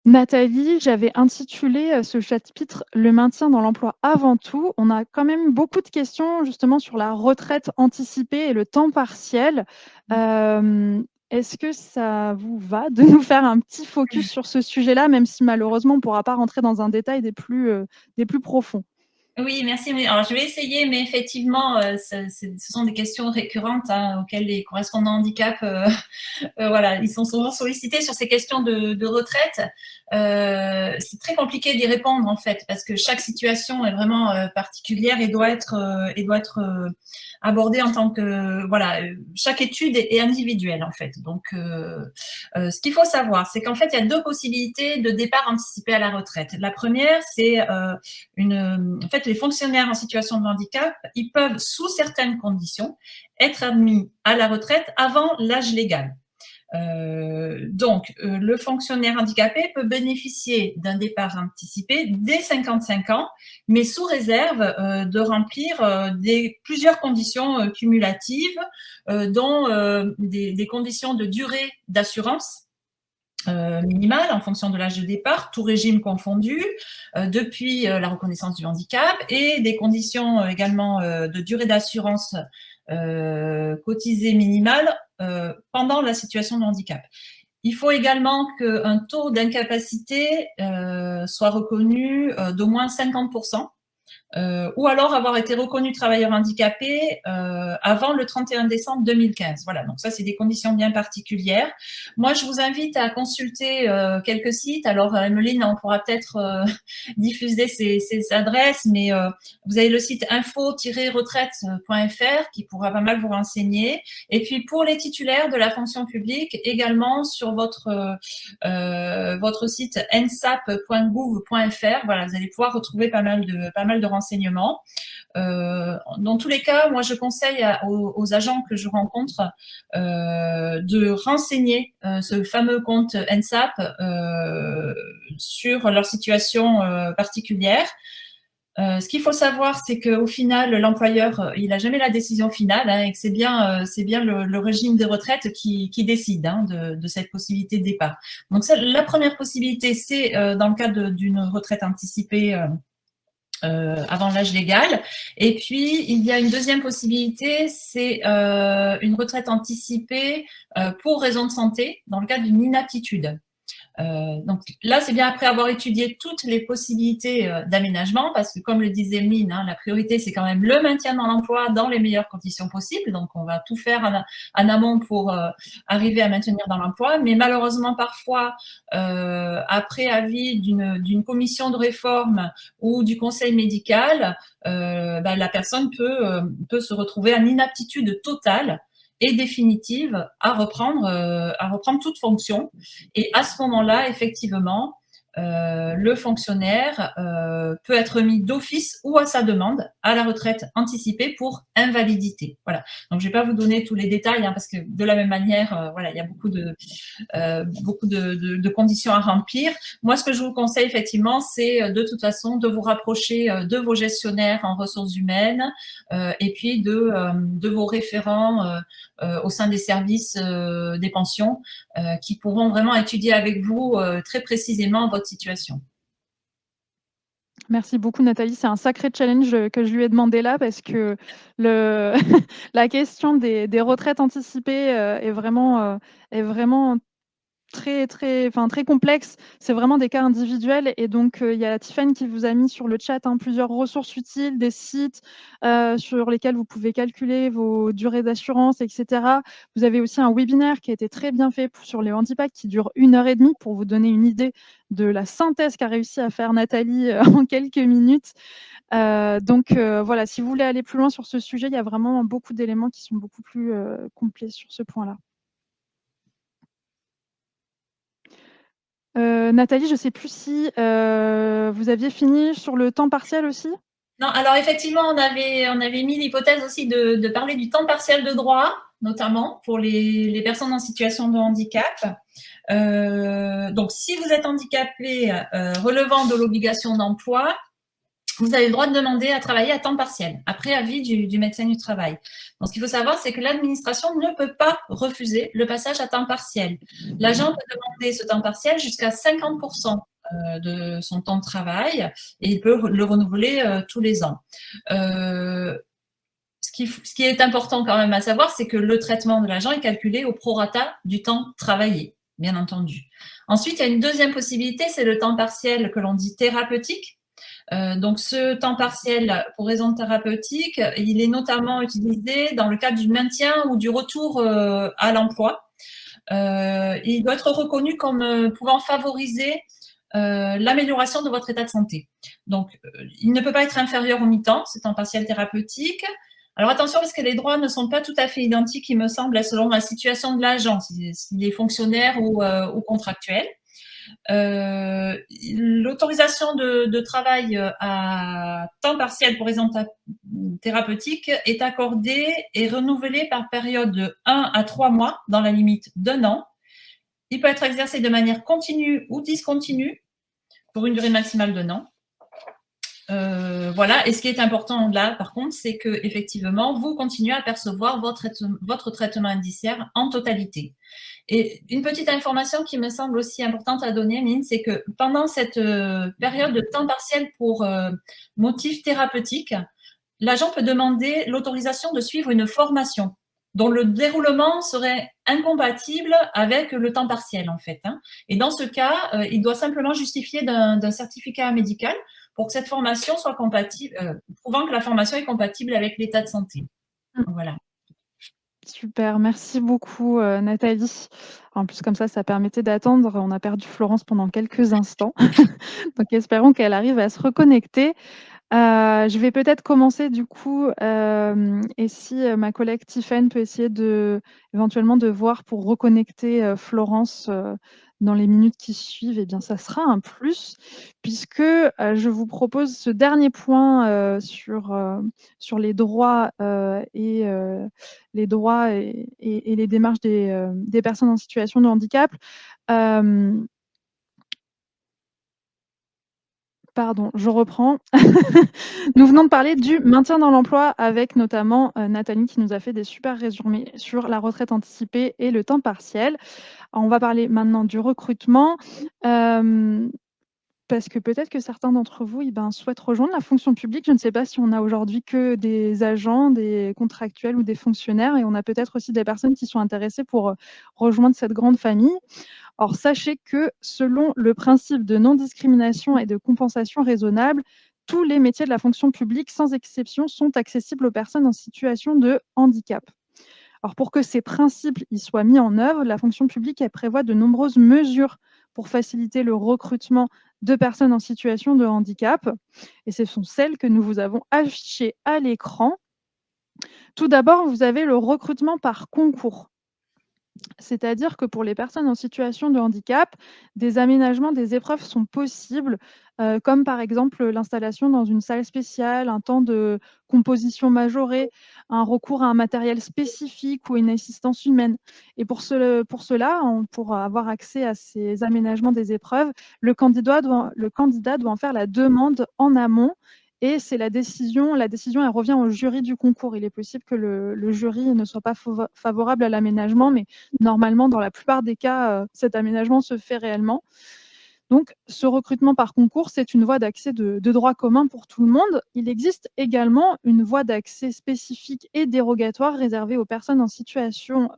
Nathalie, j'avais intitulé, ce chapitre «Le maintien dans l'emploi avant tout». On a quand même beaucoup de questions justement sur la retraite anticipée et le temps partiel. Est-ce que ça vous va de nous faire un petit focus sur ce sujet-là, même si malheureusement on ne pourra pas rentrer dans un détail des plus profonds? Oui, merci. Oui, alors je vais essayer, mais effectivement, ce sont des questions récurrentes, hein, auxquelles les correspondants handicap, voilà, ils sont souvent sollicités sur ces questions de retraite. C'est très compliqué d'y répondre en fait, parce que chaque situation est vraiment particulière et doit être abordée en tant que voilà, chaque étude est individuelle en fait. Donc, ce qu'il faut savoir, c'est qu'en fait, il y a deux possibilités de départ anticipé à la retraite. La première, c'est en fait, les fonctionnaires en situation de handicap, ils peuvent, sous certaines conditions, être admis à la retraite avant l'âge légal. Donc, le fonctionnaire handicapé peut bénéficier d'un départ anticipé dès 55 ans, mais sous réserve de remplir plusieurs conditions cumulatives, dont des conditions de durée d'assurance minimale en fonction de l'âge de départ, tout régime confondu, depuis la reconnaissance du handicap, et des conditions également de durée d'assurance cotisée minimale pendant la situation de handicap. Il faut également qu'un taux d'incapacité soit reconnu d'au moins 50%. Ou alors avoir été reconnu travailleur handicapé avant le 31 décembre 2015. Voilà, donc ça, c'est des conditions bien particulières. Moi, je vous invite à consulter quelques sites. Alors, Emeline, on pourra peut-être diffuser ces adresses, mais vous avez le site info-retraite.fr qui pourra pas mal vous renseigner. Et puis, pour les titulaires de la fonction publique, également sur votre site ensap.gouv.fr, voilà, vous allez pouvoir retrouver pas mal de renseignements. Dans tous les cas, moi, je conseille aux agents que je rencontre de renseigner ce fameux compte ENSAP sur leur situation particulière. Ce qu'il faut savoir, c'est qu'au final, l'employeur, il n'a jamais la décision finale, hein, et que c'est bien le régime des retraites qui décide de cette possibilité de départ. Donc, la première possibilité, c'est dans le cadre d'une retraite anticipée avant l'âge légal. Et puis, il y a une deuxième possibilité, c'est une retraite anticipée pour raison de santé dans le cadre d'une inaptitude. Donc là, c'est bien après avoir étudié toutes les possibilités d'aménagement, parce que comme le disait Emeline, hein, la priorité, c'est quand même le maintien dans l'emploi dans les meilleures conditions possibles. Donc, on va tout faire en amont pour arriver à maintenir dans l'emploi. Mais malheureusement, parfois, après avis d'une commission de réforme ou du conseil médical, la personne peut se retrouver en inaptitude totale et définitive à reprendre toute fonction. Et à ce moment-là, effectivement, le fonctionnaire peut être mis d'office ou à sa demande à la retraite anticipée pour invalidité. Voilà. Donc, je ne vais pas vous donner tous les détails parce que de la même manière, voilà, il y a beaucoup de conditions à remplir. Moi, ce que je vous conseille effectivement, c'est de toute façon de vous rapprocher de vos gestionnaires en ressources humaines et puis de vos référents au sein des services des pensions qui pourront vraiment étudier avec vous très précisément votre situation. Merci beaucoup Nathalie, c'est un sacré challenge que je lui ai demandé là parce que la question des retraites anticipées est vraiment très complexe. C'est vraiment des cas individuels et donc il y a Tiffany qui vous a mis sur le chat plusieurs ressources utiles, des sites sur lesquels vous pouvez calculer vos durées d'assurance, etc. Vous avez aussi un webinaire qui a été très bien fait sur les handicaps qui dure 1h30 pour vous donner une idée de la synthèse qu'a réussi à faire Nathalie en quelques minutes. Donc voilà, si vous voulez aller plus loin sur ce sujet, il y a vraiment beaucoup d'éléments qui sont beaucoup plus complets sur ce point-là. Nathalie, je ne sais plus si vous aviez fini sur le temps partiel aussi? Non, alors effectivement, on avait mis l'hypothèse aussi de parler du temps partiel de droit, notamment pour les personnes en situation de handicap. Donc, si vous êtes handicapé relevant de l'obligation d'emploi, vous avez le droit de demander à travailler à temps partiel, après avis du médecin du travail. Donc, ce qu'il faut savoir, c'est que l'administration ne peut pas refuser le passage à temps partiel. L'agent peut demander ce temps partiel jusqu'à 50% de son temps de travail et il peut le renouveler tous les ans. Ce qui est important quand même à savoir, c'est que le traitement de l'agent est calculé au prorata du temps travaillé, bien entendu. Ensuite, il y a une deuxième possibilité, c'est le temps partiel que l'on dit thérapeutique. Donc, ce temps partiel pour raison thérapeutique, il est notamment utilisé dans le cadre du maintien ou du retour à l'emploi. Il doit être reconnu comme pouvant favoriser l'amélioration de votre état de santé. Donc, il ne peut pas être inférieur au mi-temps, ce temps partiel thérapeutique. Alors, attention, parce que les droits ne sont pas tout à fait identiques, il me semble, selon la situation de l'agent, s'il est fonctionnaire ou contractuel. L'autorisation de travail à temps partiel pour raison thérapeutique est accordée et renouvelée par période de 1 à 3 mois dans la limite d'1 an. Il peut être exercé de manière continue ou discontinue pour une durée maximale d'1 an. Voilà. Et ce qui est important là, par contre, c'est que effectivement, vous continuez à percevoir votre traitement indiciaire en totalité. Et une petite information qui me semble aussi importante à donner, Mine, c'est que pendant cette période de temps partiel pour motif thérapeutique, l'agent peut demander l'autorisation de suivre une formation dont le déroulement serait incompatible avec le temps partiel, en fait. Et dans ce cas, il doit simplement justifier d'un certificat médical pour que cette formation soit compatible, prouvant que la formation est compatible avec l'état de santé. Voilà. Super, merci beaucoup Nathalie. En plus, comme ça permettait d'attendre. On a perdu Florence pendant quelques instants. Donc, espérons qu'elle arrive à se reconnecter. Je vais peut-être commencer du coup, et si ma collègue Tiffany peut essayer éventuellement de voir pour reconnecter Florence dans les minutes qui suivent, eh bien, ça sera un plus, puisque je vous propose ce dernier point sur les droits et les droits et les démarches des personnes en situation de handicap. Pardon, je reprends. Nous venons de parler du maintien dans l'emploi avec notamment Nathalie qui nous a fait des super résumés sur la retraite anticipée et le temps partiel. On va parler maintenant du recrutement parce que peut-être que certains d'entre vous souhaitent rejoindre la fonction publique. Je ne sais pas si on a aujourd'hui que des agents, des contractuels ou des fonctionnaires et on a peut-être aussi des personnes qui sont intéressées pour rejoindre cette grande famille. Or, sachez que selon le principe de non-discrimination et de compensation raisonnable, tous les métiers de la fonction publique, sans exception, sont accessibles aux personnes en situation de handicap. Alors, pour que ces principes y soient mis en œuvre, la fonction publique elle prévoit de nombreuses mesures pour faciliter le recrutement de personnes en situation de handicap. Et ce sont celles que nous vous avons affichées à l'écran. Tout d'abord, vous avez le recrutement par concours. C'est-à-dire que pour les personnes en situation de handicap, des aménagements des épreuves sont possibles, comme par exemple l'installation dans une salle spéciale, un temps de composition majoré, un recours à un matériel spécifique ou une assistance humaine. Et pour cela, pour avoir accès à ces aménagements des épreuves, le candidat doit en faire la demande en amont et c'est la décision, elle revient au jury du concours. Il est possible que le jury ne soit pas favorable à l'aménagement, mais normalement, dans la plupart des cas, cet aménagement se fait réellement. Donc, ce recrutement par concours, c'est une voie d'accès de droit commun pour tout le monde. Il existe également une voie d'accès spécifique et dérogatoire réservée aux personnes en situation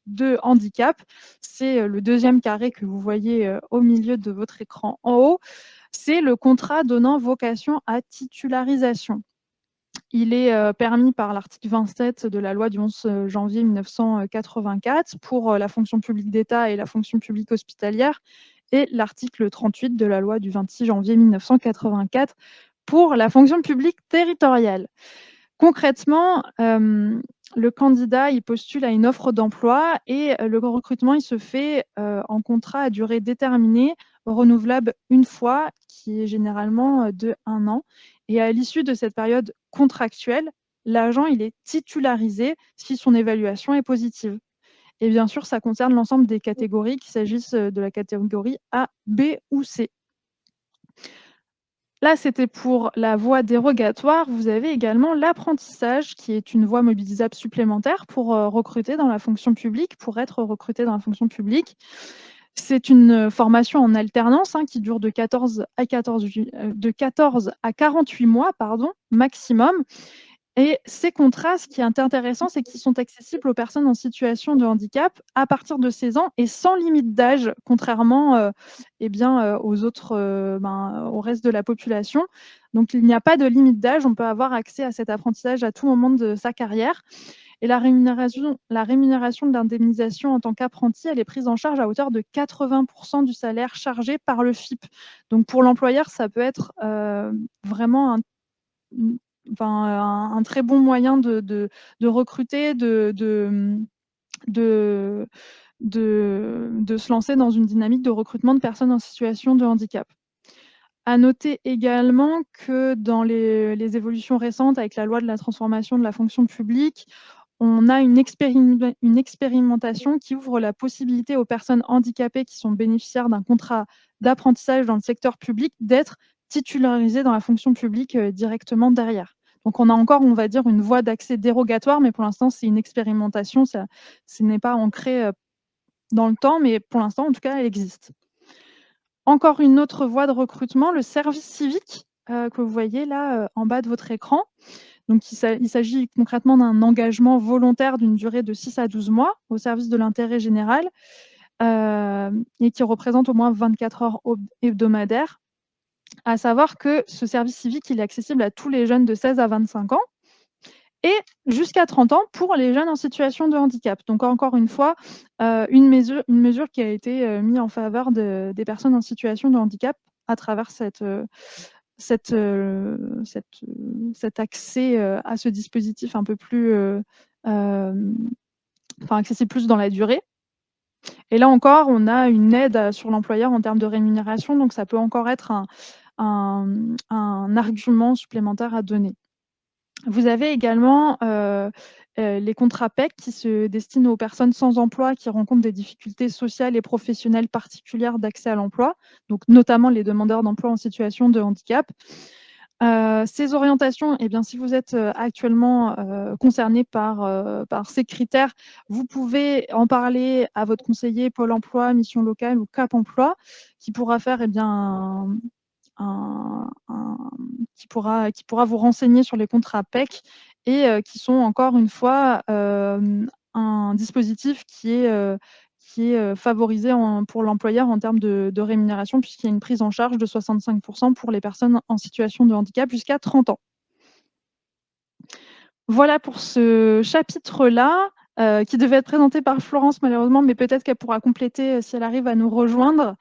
de handicap. C'est le deuxième carré que vous voyez au milieu de votre écran en haut. C'est le contrat donnant vocation à titularisation. Il est permis par l'article 27 de la loi du 11 janvier 1984 pour la fonction publique d'État et la fonction publique hospitalière et l'article 38 de la loi du 26 janvier 1984 pour la fonction publique territoriale. Concrètement, le candidat, il postule à une offre d'emploi et le recrutement, il se fait en contrat à durée déterminée, renouvelable une fois, qui est généralement de 1 an. Et à l'issue de cette période contractuelle, l'agent, il est titularisé si son évaluation est positive. Et bien sûr, ça concerne l'ensemble des catégories, qu'il s'agisse de la catégorie A, B ou C. Là, c'était pour la voie dérogatoire. Vous avez également l'apprentissage, qui est une voie mobilisable supplémentaire pour recruter dans la fonction publique, pour être recruté dans la fonction publique. C'est une formation en alternance qui dure de 14 à 48 mois maximum. Et ces contrats, ce qui est intéressant, c'est qu'ils sont accessibles aux personnes en situation de handicap à partir de 16 ans et sans limite d'âge, contrairement aux autres, au reste de la population. Donc, il n'y a pas de limite d'âge. On peut avoir accès à cet apprentissage à tout moment de sa carrière. Et la rémunération de l'indemnisation en tant qu'apprenti, elle est prise en charge à hauteur de 80% du salaire chargé par le FIP. Donc, pour l'employeur, ça peut être vraiment un très bon moyen de recruter, de se lancer dans une dynamique de recrutement de personnes en situation de handicap. À noter également que dans les évolutions récentes avec la loi de la transformation de la fonction publique, on a une expérimentation qui ouvre la possibilité aux personnes handicapées qui sont bénéficiaires d'un contrat d'apprentissage dans le secteur public d'être titularisées dans la fonction publique directement derrière. Donc on a encore, on va dire, une voie d'accès dérogatoire, mais pour l'instant, c'est une expérimentation, ce n'est pas ancré dans le temps, mais pour l'instant, en tout cas, elle existe. Encore une autre voie de recrutement, le service civique, que vous voyez là, en bas de votre écran. Donc il s'agit concrètement d'un engagement volontaire d'une durée de 6 à 12 mois au service de l'intérêt général, et qui représente au moins 24 heures hebdomadaires. À savoir que ce service civique, il est accessible à tous les jeunes de 16 à 25 ans et jusqu'à 30 ans pour les jeunes en situation de handicap. Donc encore une fois, une mesure qui a été mise en faveur des personnes en situation de handicap à travers cet accès à ce dispositif un peu plus accessible plus dans la durée. Et là encore, on a une aide sur l'employeur en termes de rémunération, donc ça peut encore être un argument supplémentaire à donner. Vous avez également les contrats PEC qui se destinent aux personnes sans emploi qui rencontrent des difficultés sociales et professionnelles particulières d'accès à l'emploi, donc notamment les demandeurs d'emploi en situation de handicap. Ces orientations, eh bien, si vous êtes actuellement concerné par ces critères, vous pouvez en parler à votre conseiller Pôle emploi, mission locale ou Cap emploi, qui pourra faire qui pourra vous renseigner sur les contrats PEC et qui sont encore une fois un dispositif qui est favorisé pour l'employeur en termes de rémunération, puisqu'il y a une prise en charge de 65% pour les personnes en situation de handicap jusqu'à 30 ans. Voilà pour ce chapitre-là, qui devait être présenté par Florence malheureusement, mais peut-être qu'elle pourra compléter si elle arrive à nous rejoindre.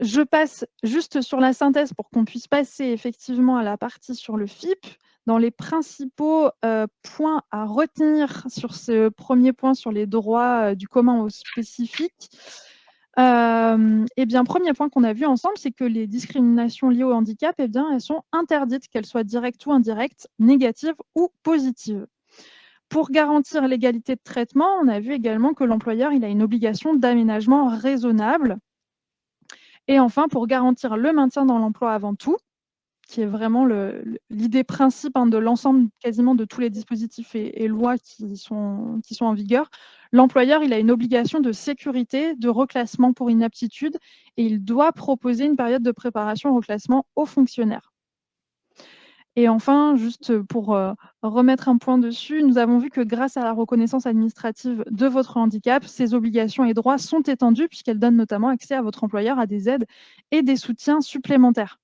Je passe juste sur la synthèse pour qu'on puisse passer effectivement à la partie sur le FIP. Dans les principaux points à retenir sur ce premier point sur les droits du commun au spécifique, eh bien, premier point qu'on a vu ensemble, c'est que les discriminations liées au handicap, eh bien, elles sont interdites, qu'elles soient directes ou indirectes, négatives ou positives. Pour garantir l'égalité de traitement, on a vu également que l'employeur il a une obligation d'aménagement raisonnable. Et enfin, pour garantir le maintien dans l'emploi avant tout, qui est vraiment l'idée principe de l'ensemble quasiment de tous les dispositifs et lois qui sont en vigueur, l'employeur il a une obligation de sécurité, de reclassement pour inaptitude et il doit proposer une période de préparation au reclassement aux fonctionnaires. Et enfin, juste pour remettre un point dessus, nous avons vu que grâce à la reconnaissance administrative de votre handicap, ces obligations et droits sont étendus puisqu'elles donnent notamment accès à votre employeur à des aides et des soutiens supplémentaires.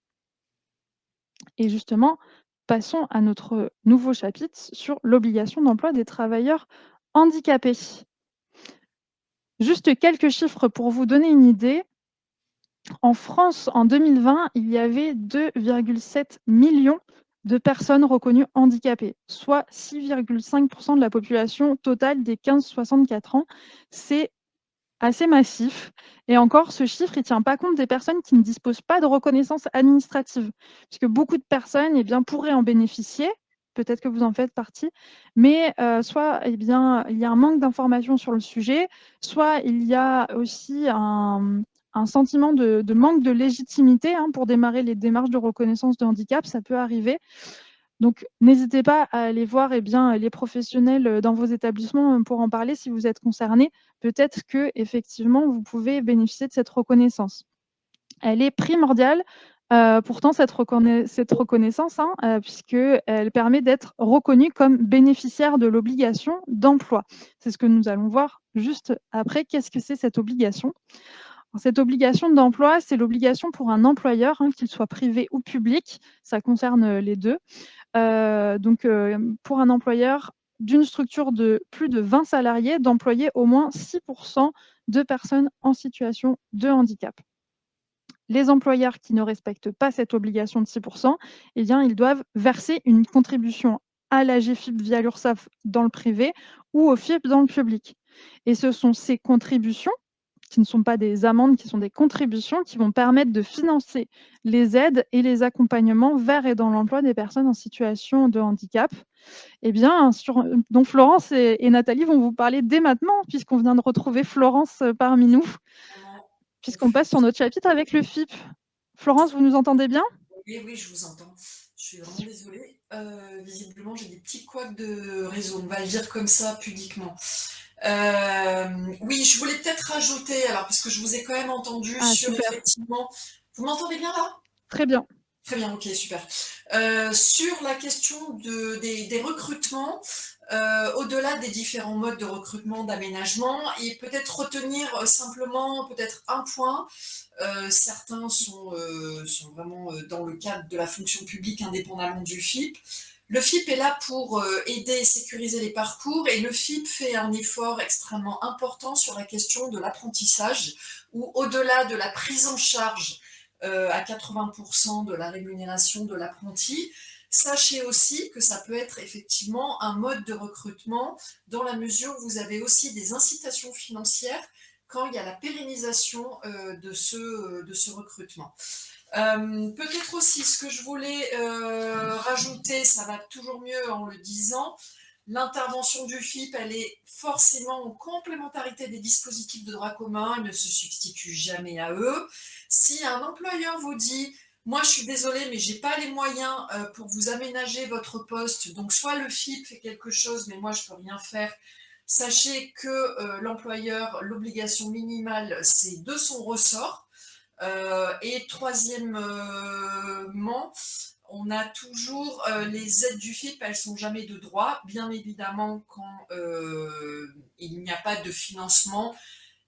Et justement, passons à notre nouveau chapitre sur l'obligation d'emploi des travailleurs handicapés. Juste quelques chiffres pour vous donner une idée. En France, en 2020, il y avait 2,7 millions de personnes reconnues handicapées, soit 6,5% de la population totale des 15-64 ans. C'est assez massif. Et encore, ce chiffre, il ne tient pas compte des personnes qui ne disposent pas de reconnaissance administrative, puisque beaucoup de personnes eh bien, pourraient en bénéficier, peut-être que vous en faites partie, mais soit eh bien, il y a un manque d'informations sur le sujet, soit il y a aussi un sentiment de manque de légitimité pour démarrer les démarches de reconnaissance de handicap, ça peut arriver. Donc, n'hésitez pas à aller voir eh bien, les professionnels dans vos établissements pour en parler si vous êtes concernés. Peut-être que effectivement, vous pouvez bénéficier de cette reconnaissance. Elle est primordiale, pourtant cette reconnaissance, puisqu'elle permet d'être reconnu comme bénéficiaire de l'obligation d'emploi. C'est ce que nous allons voir juste après. Qu'est-ce que c'est cette obligation ? Cette obligation d'emploi, c'est l'obligation pour un employeur, qu'il soit privé ou public, ça concerne les deux, pour un employeur d'une structure de plus de 20 salariés, d'employer au moins 6% de personnes en situation de handicap. Les employeurs qui ne respectent pas cette obligation de 6%, eh bien, ils doivent verser une contribution à l'AGFIP via l'URSSAF dans le privé ou au FIP dans le public. Et ce sont ces contributions qui ne sont pas des amendes, qui sont des contributions qui vont permettre de financer les aides et les accompagnements vers et dans l'emploi des personnes en situation de handicap. Eh bien, donc Florence et Nathalie vont vous parler dès maintenant, puisqu'on vient de retrouver Florence parmi nous, puisqu'on passe sur notre chapitre avec le FIP. Florence, vous nous entendez bien ? Oui, oui, je vous entends. Je suis vraiment désolée. Visiblement, j'ai des petits couacs de réseau. On va le dire comme ça, pudiquement. Oui, je voulais peut-être rajouter, alors parce que je vous ai quand même entendu sur super. effectivement. Vous m'entendez bien là ? Très bien. Très bien, ok, super. Sur la question des recrutements, au-delà des différents modes de recrutement, d'aménagement, et peut-être retenir simplement peut-être un point. Certains sont vraiment dans le cadre de la fonction publique indépendamment du FIP. Le FIP est là pour aider et sécuriser les parcours et le FIP fait un effort extrêmement important sur la question de l'apprentissage où au-delà de la prise en charge à 80% de la rémunération de l'apprenti, sachez aussi que ça peut être effectivement un mode de recrutement dans la mesure où vous avez aussi des incitations financières quand il y a la pérennisation de ce recrutement. Peut-être aussi ce que je voulais rajouter, ça va toujours mieux en le disant, l'intervention du FIP, elle est forcément en complémentarité des dispositifs de droit commun, elle ne se substitue jamais à eux. Si un employeur vous dit « moi je suis désolée mais j'ai pas les moyens pour vous aménager votre poste, donc soit le FIP fait quelque chose mais moi je peux rien faire », sachez que l'employeur, l'obligation minimale, c'est de son ressort. Et troisièmement, on a toujours les aides du FIP, elles ne sont jamais de droit. Bien évidemment, quand il n'y a pas de financement,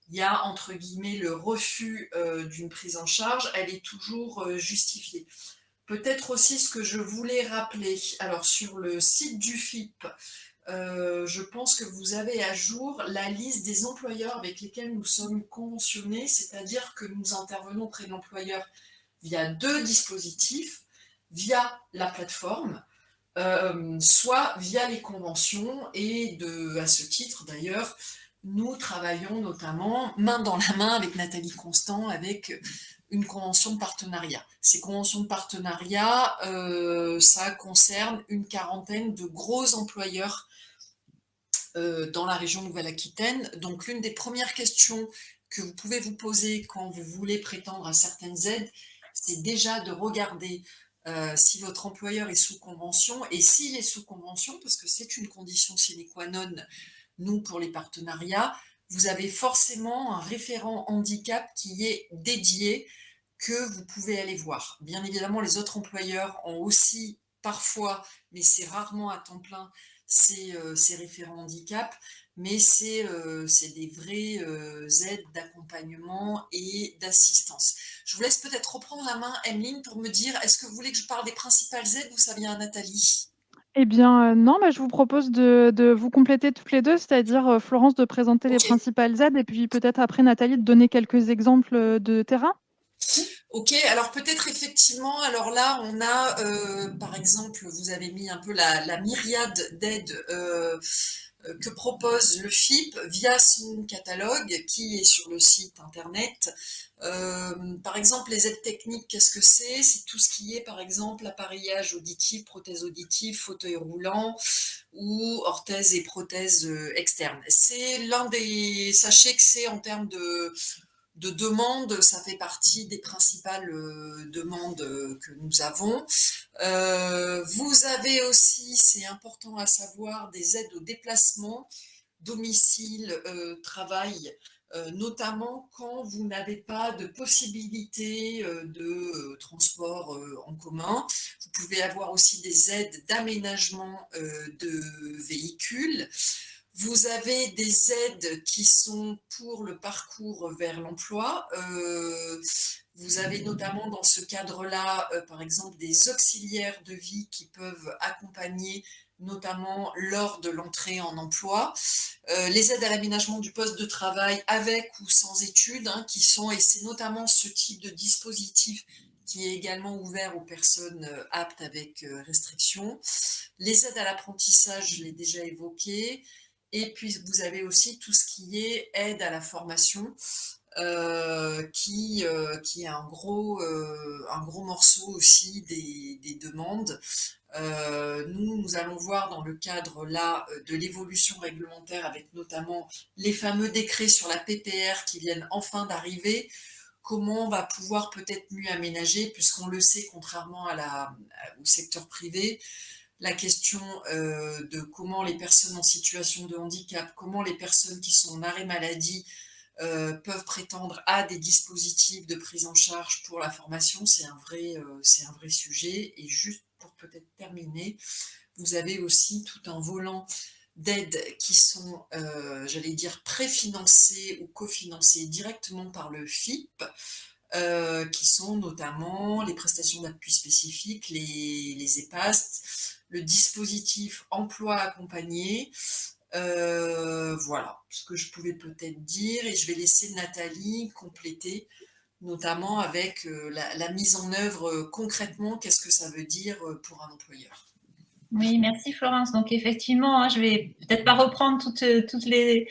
il y a entre guillemets le refus d'une prise en charge, elle est toujours justifiée. Peut-être aussi ce que je voulais rappeler, alors sur le site du FIP, je pense que vous avez à jour la liste des employeurs avec lesquels nous sommes conventionnés, c'est-à-dire que nous intervenons auprès de l'employeur via 2 dispositifs, via la plateforme, soit via les conventions, et à ce titre d'ailleurs, nous travaillons notamment main dans la main avec Nathalie Constant avec une convention de partenariat. Ces conventions de partenariat, ça concerne une quarantaine de gros employeurs dans la région Nouvelle-Aquitaine. Donc l'une des premières questions que vous pouvez vous poser quand vous voulez prétendre à certaines aides, c'est déjà de regarder si votre employeur est sous convention, et s'il est sous convention, parce que c'est une condition sine qua non, nous, pour les partenariats, vous avez forcément un référent handicap qui est dédié, que vous pouvez aller voir. Bien évidemment, les autres employeurs ont aussi parfois, mais c'est rarement à temps plein, ces référents handicap, mais c'est des vraies aides d'accompagnement et d'assistance. Je vous laisse peut-être reprendre la main, Emeline, pour me dire, est-ce que vous voulez que je parle des principales aides ou ça vient à Nathalie? Eh bien, non, mais je vous propose de vous compléter toutes les 2, c'est-à-dire, Florence de présenter les Ok. principales aides et puis peut-être après Nathalie de donner quelques exemples, de terrain? Ok, alors peut-être effectivement, alors là on a par exemple, vous avez mis un peu la myriade d'aides que propose le FIP via son catalogue qui est sur le site internet. Par exemple, les aides techniques, qu'est-ce que c'est? C'est tout ce qui est par exemple appareillage auditif, prothèse auditive, fauteuil roulant ou orthèse et prothèse externe. C'est sachez que c'est en termes de demandes, ça fait partie des principales demandes que nous avons. Vous avez aussi, c'est important à savoir, des aides au déplacement, domicile, travail, notamment quand vous n'avez pas de possibilité de transport en commun. Vous pouvez avoir aussi des aides d'aménagement de véhicules. Vous avez des aides qui sont pour le parcours vers l'emploi. Vous avez notamment dans ce cadre-là, par exemple, des auxiliaires de vie qui peuvent accompagner notamment lors de l'entrée en emploi. Les aides à l'aménagement du poste de travail avec ou sans études, hein, et c'est notamment ce type de dispositif qui est également ouvert aux personnes aptes avec restriction. Les aides à l'apprentissage, je l'ai déjà évoqué. Et puis, vous avez aussi tout ce qui est aide à la formation, qui est un gros morceau aussi des demandes. Nous allons voir dans le cadre là de l'évolution réglementaire, avec notamment les fameux décrets sur la PPR qui viennent enfin d'arriver, comment on va pouvoir peut-être mieux aménager, puisqu'on le sait, contrairement au secteur privé, la question de comment les personnes en situation de handicap, comment les personnes qui sont en arrêt maladie peuvent prétendre à des dispositifs de prise en charge pour la formation, c'est un vrai sujet. Et juste pour peut-être terminer, vous avez aussi tout un volant d'aides qui sont, j'allais dire, préfinancées ou cofinancées directement par le FIP, qui sont notamment les prestations d'appui spécifiques, les EPAST, le dispositif emploi accompagné. Voilà ce que je pouvais peut-être dire, et je vais laisser Nathalie compléter, notamment avec la mise en œuvre concrètement, qu'est-ce que ça veut dire pour un employeur. Oui, merci Florence. Donc effectivement, hein, je vais peut-être pas reprendre toutes les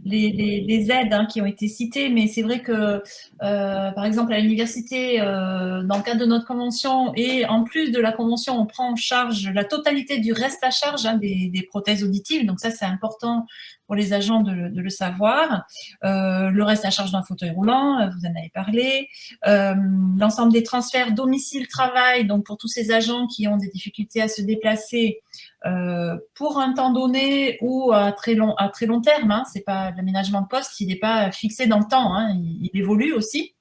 aides hein, qui ont été citées, mais c'est vrai que par exemple à l'université, dans le cadre de notre convention, et en plus de la convention, on prend en charge la totalité du reste à charge hein, des prothèses auditives. Donc ça, c'est important pour les agents de le savoir. Le reste à charge d'un fauteuil roulant, vous en avez parlé. L'ensemble des transferts domicile-travail, donc pour tous ces agents qui ont des difficultés à se déplacer pour un temps donné ou à très long terme. Hein, c'est pas l'aménagement de poste, il n'est pas fixé dans le temps, hein, il évolue aussi.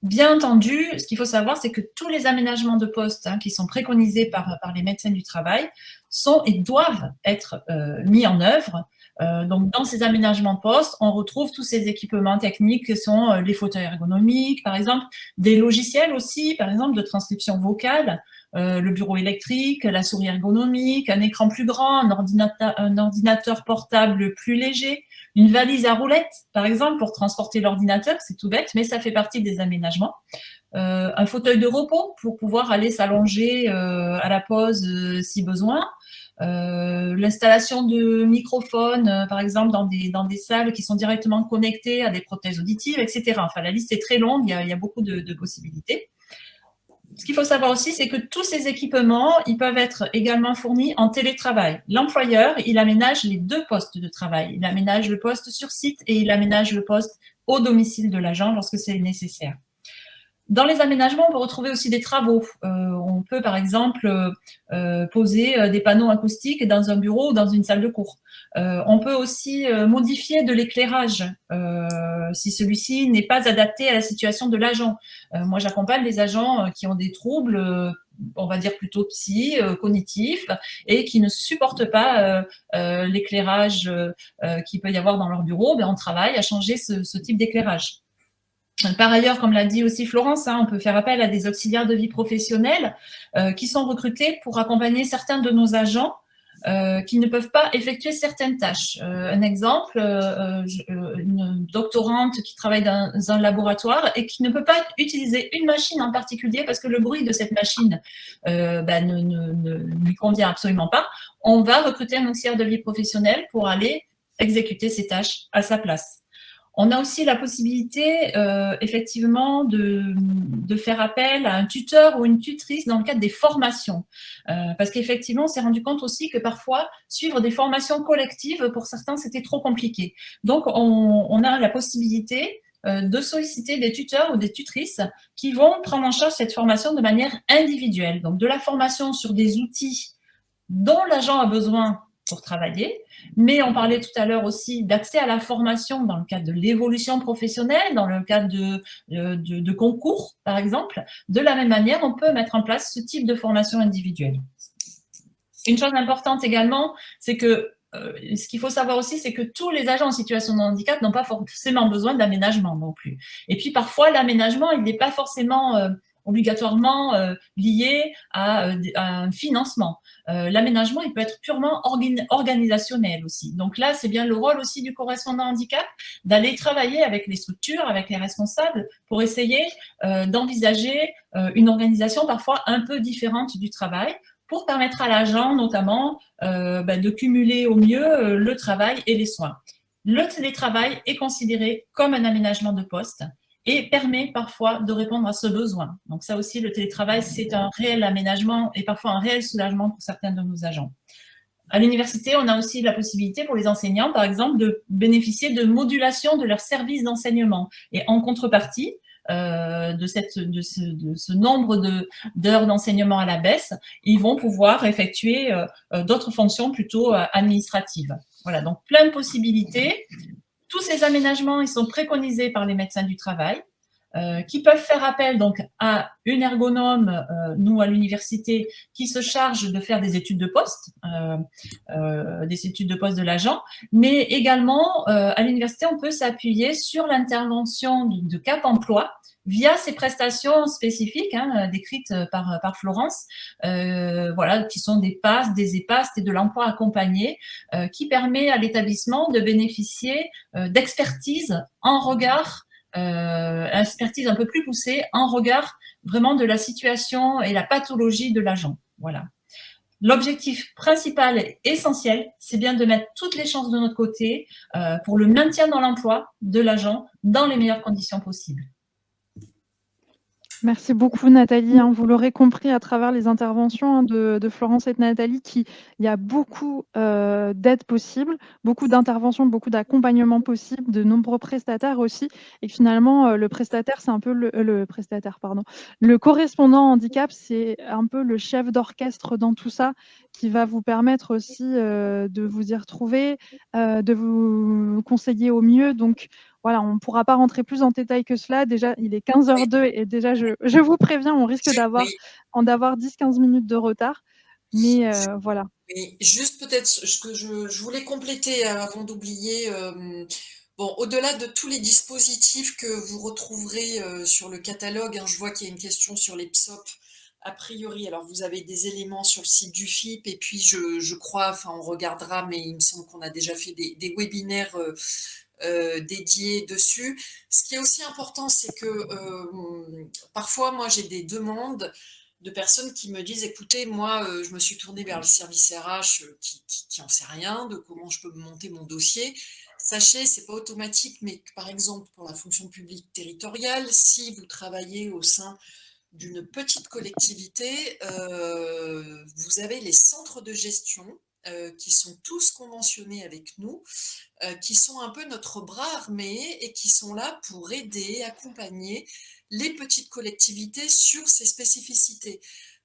Bien entendu, ce qu'il faut savoir, c'est que tous les aménagements de poste hein, qui sont préconisés par les médecins du travail sont et doivent être mis en œuvre. Donc, dans ces aménagements de poste, on retrouve tous ces équipements techniques que sont les fauteuils ergonomiques, par exemple, des logiciels aussi, par exemple, de transcription vocale, le bureau électrique, la souris ergonomique, un écran plus grand, un ordinateur portable plus léger, une valise à roulettes, par exemple, pour transporter l'ordinateur, c'est tout bête, mais ça fait partie des aménagements. Un fauteuil de repos pour pouvoir aller s'allonger à la pause si besoin. L'installation de microphones, par exemple, dans des salles qui sont directement connectées à des prothèses auditives, etc. Enfin, la liste est très longue, il y a beaucoup de possibilités. Ce qu'il faut savoir aussi, c'est que tous ces équipements, ils peuvent être également fournis en télétravail. L'employeur, il aménage les 2 postes de travail. Il aménage le poste sur site et il aménage le poste au domicile de l'agent lorsque c'est nécessaire. Dans les aménagements, on peut retrouver aussi des travaux. On peut, par exemple, poser des panneaux acoustiques dans un bureau ou dans une salle de cours. On peut aussi modifier de l'éclairage si celui-ci n'est pas adapté à la situation de l'agent. Moi, j'accompagne des agents qui ont des troubles, on va dire plutôt cognitifs, et qui ne supportent pas l'éclairage qu'il peut y avoir dans leur bureau. On travaille à changer ce type d'éclairage. Par ailleurs, comme l'a dit aussi Florence, on peut faire appel à des auxiliaires de vie professionnels qui sont recrutés pour accompagner certains de nos agents qui ne peuvent pas effectuer certaines tâches. Un exemple, une doctorante qui travaille dans un laboratoire et qui ne peut pas utiliser une machine en particulier parce que le bruit de cette machine ne lui convient absolument pas. On va recruter un auxiliaire de vie professionnelle pour aller exécuter ces tâches à sa place. On a aussi la possibilité, effectivement, de faire appel à un tuteur ou une tutrice dans le cadre des formations. Parce qu'effectivement, on s'est rendu compte aussi que parfois, suivre des formations collectives, pour certains, c'était trop compliqué. Donc, on a la possibilité de solliciter des tuteurs ou des tutrices qui vont prendre en charge cette formation de manière individuelle. Donc, de la formation sur des outils dont l'agent a besoin pour travailler, mais on parlait tout à l'heure aussi d'accès à la formation dans le cadre de l'évolution professionnelle, dans le cadre de concours, par exemple. De la même manière, on peut mettre en place ce type de formation individuelle. Une chose importante également, c'est que ce qu'il faut savoir aussi, c'est que tous les agents en situation de handicap n'ont pas forcément besoin d'aménagement non plus. Et puis parfois, l'aménagement, il n'est pas forcément obligatoirement lié à un financement. L'aménagement, il peut être purement organisationnel aussi. Donc là, c'est bien le rôle aussi du correspondant handicap d'aller travailler avec les structures, avec les responsables pour essayer d'envisager une organisation parfois un peu différente du travail pour permettre à l'agent notamment de cumuler au mieux le travail et les soins. Le télétravail est considéré comme un aménagement de poste et permet parfois de répondre à ce besoin. Donc ça aussi, le télétravail, c'est un réel aménagement et parfois un réel soulagement pour certains de nos agents. À l'université, on a aussi la possibilité pour les enseignants, par exemple, de bénéficier de modulation de leur service d'enseignement. Et en contrepartie de ce nombre d'heures d'enseignement à la baisse, ils vont pouvoir effectuer d'autres fonctions plutôt administratives. Voilà, donc plein de possibilités. Tous ces aménagements, ils sont préconisés par les médecins du travail, qui peuvent faire appel donc à une ergonome, nous à l'université, qui se charge de faire des études de poste, de l'agent, mais également à l'université, on peut s'appuyer sur l'intervention de Cap Emploi via ces prestations spécifiques décrites par Florence, voilà, qui sont des PAS, des EPAS et de l'emploi accompagné, qui permet à l'établissement de bénéficier d'expertise en regard expertise un peu plus poussée en regard vraiment de la situation et la pathologie de l'agent. Voilà. L'objectif principal et essentiel, c'est bien de mettre toutes les chances de notre côté pour le maintien dans l'emploi de l'agent dans les meilleures conditions possibles. Merci beaucoup Nathalie. Vous l'aurez compris à travers les interventions de Florence et de Nathalie qu'il y a beaucoup d'aides possibles, beaucoup d'interventions, beaucoup d'accompagnement possible, de nombreux prestataires aussi, et que finalement le prestataire, c'est un peu le correspondant handicap, c'est un peu le chef d'orchestre dans tout ça qui va vous permettre aussi de vous y retrouver, de vous conseiller au mieux. Donc voilà, on ne pourra pas rentrer plus en détail que cela. Déjà, il est 15h02 et déjà, je vous préviens, on risque d'avoir 10-15 minutes de retard. Mais voilà. Oui, juste peut-être ce que je voulais compléter avant d'oublier. Bon, au-delà de tous les dispositifs que vous retrouverez sur le catalogue, hein, je vois qu'il y a une question sur les PSOP. A priori, alors vous avez des éléments sur le site du FIP, et puis je crois, enfin on regardera, mais il me semble qu'on a déjà fait des webinaires dédiés dessus. Ce qui est aussi important, c'est que parfois, moi, j'ai des demandes de personnes qui me disent, écoutez, moi, je me suis tournée vers le service RH qui en sait rien de comment je peux monter mon dossier. Sachez, c'est pas automatique, mais que, par exemple, pour la fonction publique territoriale, si vous travaillez au sein d'une petite collectivité, vous avez les centres de gestion qui sont tous conventionnés avec nous, qui sont un peu notre bras armé et qui sont là pour aider, accompagner les petites collectivités sur ces spécificités.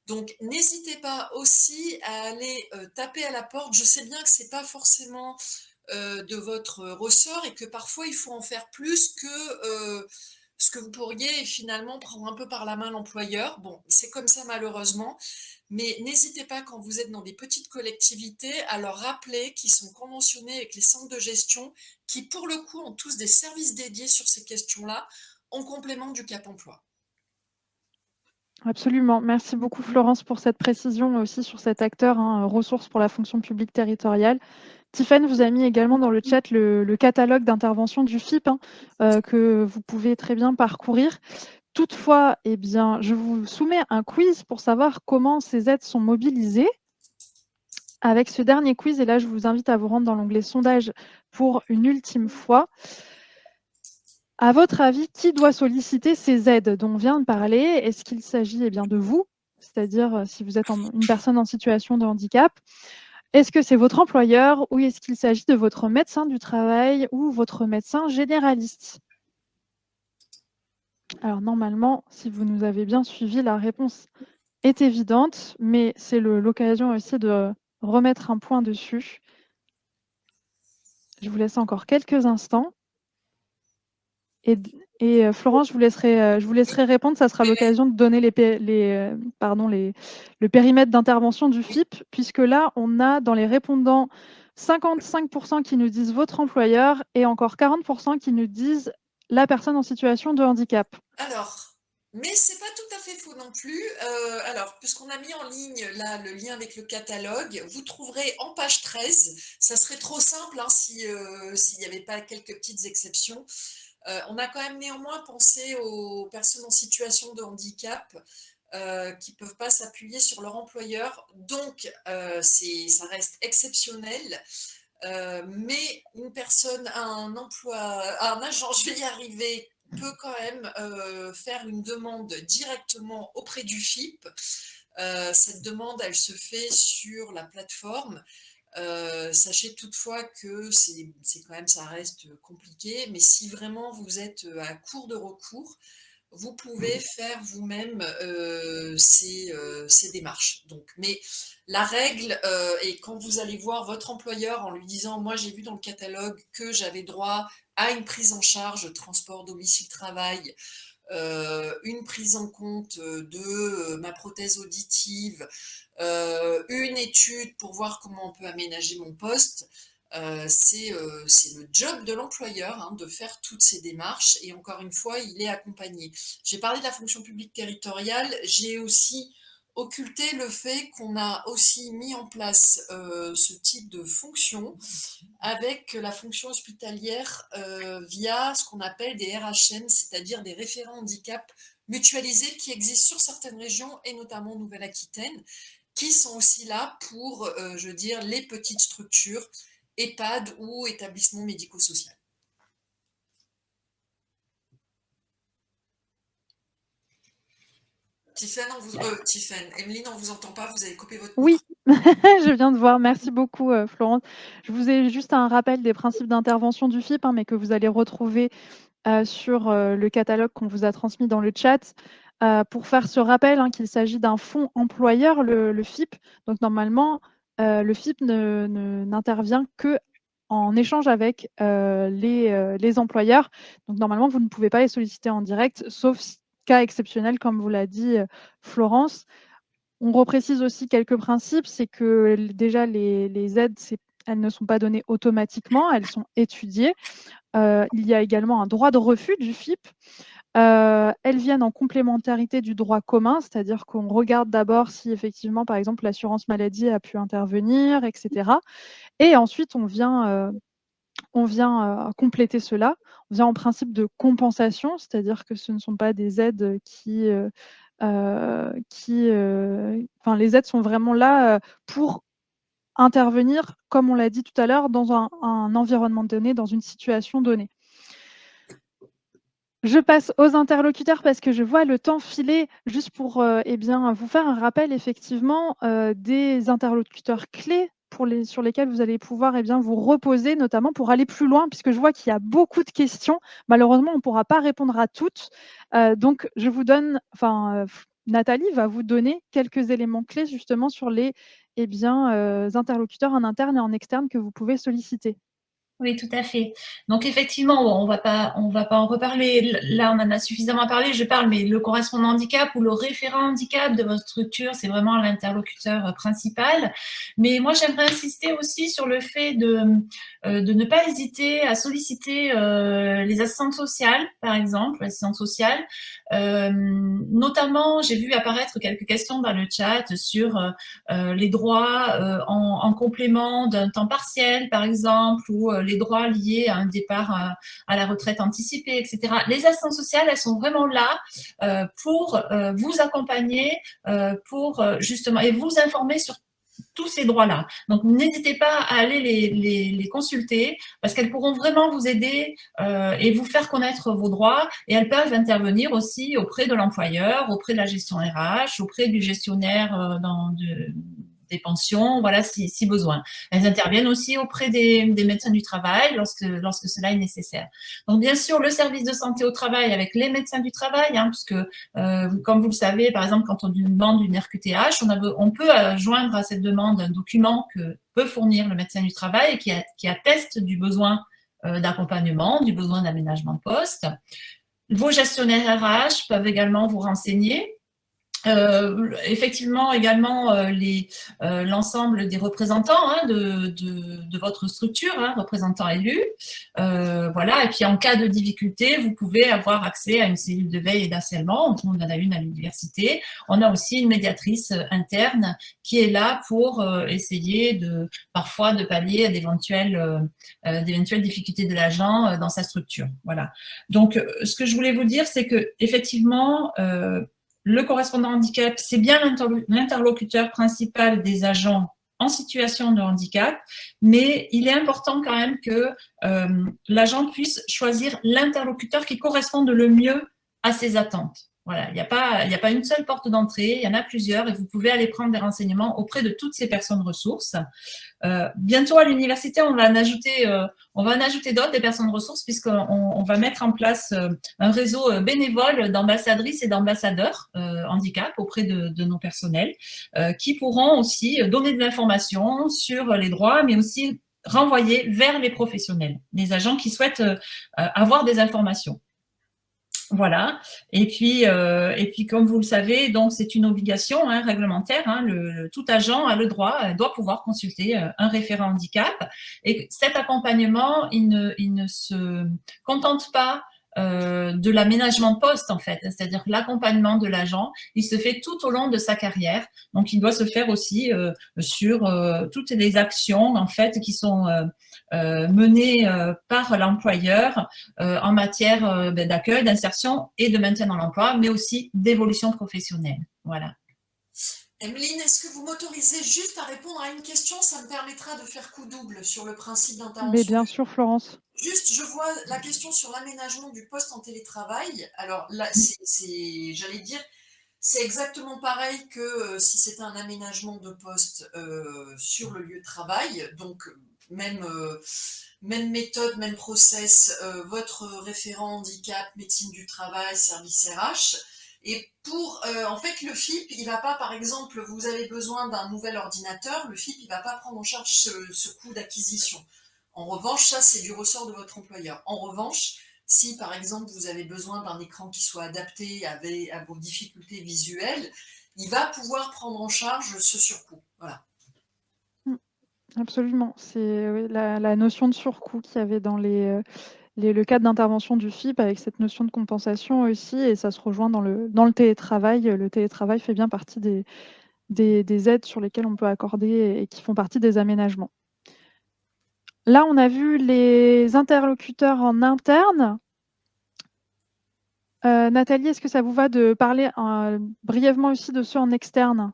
Donc, n'hésitez pas aussi à aller taper à la porte. Je sais bien que c'est pas forcément de votre ressort et que parfois il faut en faire plus que ce que vous pourriez finalement prendre un peu par la main l'employeur. Bon, c'est comme ça malheureusement, mais n'hésitez pas quand vous êtes dans des petites collectivités à leur rappeler qu'ils sont conventionnés avec les centres de gestion qui pour le coup ont tous des services dédiés sur ces questions-là en complément du Cap emploi. Absolument. Merci beaucoup Florence pour cette précision aussi sur cet acteur, hein, ressources pour la fonction publique territoriale. Tiffany vous a mis également dans le chat le catalogue d'intervention du FIP, hein, que vous pouvez très bien parcourir. Toutefois, eh bien, je vous soumets un quiz pour savoir comment ces aides sont mobilisées. Avec ce dernier quiz, et là, je vous invite à vous rendre dans l'onglet sondage pour une ultime fois. À votre avis, qui doit solliciter ces aides dont on vient de parler? Est-ce qu'il s'agit eh bien, de vous, c'est-à-dire si vous êtes une personne en situation de handicap? Est-ce que c'est votre employeur ou est-ce qu'il s'agit de votre médecin du travail ou votre médecin généraliste? Alors normalement, si vous nous avez bien suivi, la réponse est évidente, mais c'est l'occasion aussi de remettre un point dessus. Je vous laisse encore quelques instants. Et Florence, je vous laisserai répondre. Ça sera l'occasion de donner le périmètre d'intervention du FIP, puisque là, on a dans les répondants 55% qui nous disent votre employeur et encore 40% qui nous disent la personne en situation de handicap. Alors, mais c'est pas tout à fait faux non plus. Alors, puisqu'on a mis en ligne là le lien avec le catalogue, vous trouverez en page 13, ça serait trop simple hein, s'il n'y avait pas quelques petites exceptions. On a quand même néanmoins pensé aux personnes en situation de handicap qui ne peuvent pas s'appuyer sur leur employeur. Donc, ça reste exceptionnel. Mais une personne, un agent, je vais y arriver, peut quand même faire une demande directement auprès du FIP. Cette demande, elle se fait sur la plateforme. Sachez toutefois que c'est quand même, ça reste compliqué, mais si vraiment vous êtes à court de recours, vous pouvez faire vous-même ces démarches. Donc, mais la règle est quand vous allez voir votre employeur en lui disant, moi j'ai vu dans le catalogue que j'avais droit à une prise en charge transport domicile-travail, une prise en compte de ma prothèse auditive, une étude pour voir comment on peut aménager mon poste. C'est le job de l'employeur hein, de faire toutes ces démarches et encore une fois, il est accompagné. J'ai parlé de la fonction publique territoriale, j'ai aussi occulté le fait qu'on a aussi mis en place ce type de fonction avec la fonction hospitalière via ce qu'on appelle des RHM, c'est-à-dire des référents handicap mutualisés qui existent sur certaines régions et notamment Nouvelle-Aquitaine, qui sont aussi là pour, je veux dire, les petites structures, EHPAD ou établissements médico-sociaux. Emeline, on ne vous entend pas, vous avez coupé votre Oui, micro. je viens de voir. Merci beaucoup, Florence. Je vous ai juste un rappel des principes d'intervention du FIP, hein, mais que vous allez retrouver sur le catalogue qu'on vous a transmis dans le chat. Pour faire ce rappel hein, qu'il s'agit d'un fonds employeur, le FIP. Donc normalement, le FIP n'intervient que en échange avec les employeurs. Donc normalement, vous ne pouvez pas les solliciter en direct, sauf cas exceptionnel, comme vous l'a dit Florence. On reprécise aussi quelques principes, c'est que déjà les aides, elles ne sont pas données automatiquement, elles sont étudiées. Il y a également un droit de refus du FIP. Elles viennent en complémentarité du droit commun, c'est-à-dire qu'on regarde d'abord si effectivement, par exemple, l'assurance maladie a pu intervenir, etc. Et ensuite, on vient compléter cela. On vient en principe de compensation, c'est-à-dire que ce ne sont pas des aides enfin, les aides sont vraiment là pour intervenir, comme on l'a dit tout à l'heure, dans un environnement donné, dans une situation donnée. Je passe aux interlocuteurs parce que je vois le temps filer, juste pour eh bien, vous faire un rappel effectivement des interlocuteurs clés sur lesquels vous allez pouvoir eh bien, vous reposer, notamment pour aller plus loin, puisque je vois qu'il y a beaucoup de questions. Malheureusement, on ne pourra pas répondre à toutes. Donc, je vous donne, Nathalie va vous donner quelques éléments clés justement sur les eh bien, interlocuteurs en interne et en externe que vous pouvez solliciter. Oui, tout à fait. Donc effectivement, bon, on va pas en reparler. Là, on en a suffisamment parlé. Je parle, mais le correspondant handicap ou le référent handicap de votre structure, c'est vraiment l'interlocuteur principal. Mais moi, j'aimerais insister aussi sur le fait de ne pas hésiter à solliciter les assistantes sociales, par exemple, l'assistante sociale. Notamment, j'ai vu apparaître quelques questions dans le chat sur les droits en complément d'un temps partiel, par exemple, ou les droits liés à un départ à la retraite anticipée, etc. Les assistantes sociales, elles sont vraiment là pour vous accompagner, pour justement, et vous informer sur tous ces droits-là. Donc, n'hésitez pas à aller les consulter parce qu'elles pourront vraiment vous aider et vous faire connaître vos droits. Et elles peuvent intervenir aussi auprès de l'employeur, auprès de la gestion RH, auprès du gestionnaire des pensions, voilà, si besoin. Elles interviennent aussi auprès des médecins du travail lorsque cela est nécessaire. Donc, bien sûr, le service de santé au travail avec les médecins du travail, hein, puisque, comme vous le savez, par exemple, quand on demande une RQTH, on peut joindre à cette demande un document que peut fournir le médecin du travail qui atteste du besoin d'accompagnement, du besoin d'aménagement de poste. Vos gestionnaires RH peuvent également vous renseigner. Effectivement, également l'ensemble des représentants hein, de votre structure, hein, représentants élus. Voilà. Et puis en cas de difficulté, vous pouvez avoir accès à une cellule de veille et d'harcèlement. On en a une à l'université. On a aussi une médiatrice interne qui est là pour essayer parfois de pallier à d'éventuelles difficultés de l'agent dans sa structure. Voilà. Donc, ce que je voulais vous dire, c'est que effectivement, le correspondant handicap, c'est bien l'interlocuteur principal des agents en situation de handicap, mais il est important quand même que l'agent puisse choisir l'interlocuteur qui corresponde le mieux à ses attentes. Voilà, il n'y a pas une seule porte d'entrée, il y en a plusieurs et vous pouvez aller prendre des renseignements auprès de toutes ces personnes ressources. Bientôt à l'université, on va en ajouter d'autres, des personnes ressources, puisqu'on va mettre en place un réseau bénévole d'ambassadrices et d'ambassadeurs handicap auprès de nos personnels, qui pourront aussi donner de l'information sur les droits, mais aussi renvoyer vers les professionnels, les agents qui souhaitent avoir des informations. Voilà. Et puis, comme vous le savez, donc c'est une obligation hein, réglementaire. Hein, tout agent a le droit, doit pouvoir consulter un référent handicap. Et cet accompagnement, il ne se contente pas de l'aménagement de poste en fait, c'est-à-dire l'accompagnement de l'agent, il se fait tout au long de sa carrière. Donc, il doit se faire aussi sur toutes les actions en fait qui sont menées par l'employeur en matière d'accueil, d'insertion et de maintien dans l'emploi, mais aussi d'évolution professionnelle. Voilà. Emeline, est-ce que vous m'autorisez juste à répondre à une question? Ça me permettra de faire coup double sur le principe d'intervention. Mais bien sûr, Florence. Juste, je vois la question sur l'aménagement du poste en télétravail. Alors là, j'allais dire, c'est exactement pareil que si c'était un aménagement de poste sur le lieu de travail. Donc, même méthode, même process, votre référent handicap, médecine du travail, service RH. Et en fait, le FIP, il va pas, par exemple, vous avez besoin d'un nouvel ordinateur, le FIP, il va pas prendre en charge ce coût d'acquisition. En revanche, ça, c'est du ressort de votre employeur. En revanche, si, par exemple, vous avez besoin d'un écran qui soit adapté à vos difficultés visuelles, il va pouvoir prendre en charge ce surcoût. Voilà. Absolument. C'est oui, la notion de surcoût qu'il y avait dans le cadre d'intervention du FIP avec cette notion de compensation aussi, et ça se rejoint dans le télétravail. Le télétravail fait bien partie des aides sur lesquelles on peut accorder et qui font partie des aménagements. Là, on a vu les interlocuteurs en interne. Nathalie, est-ce que ça vous va de parler brièvement aussi de ceux en externe?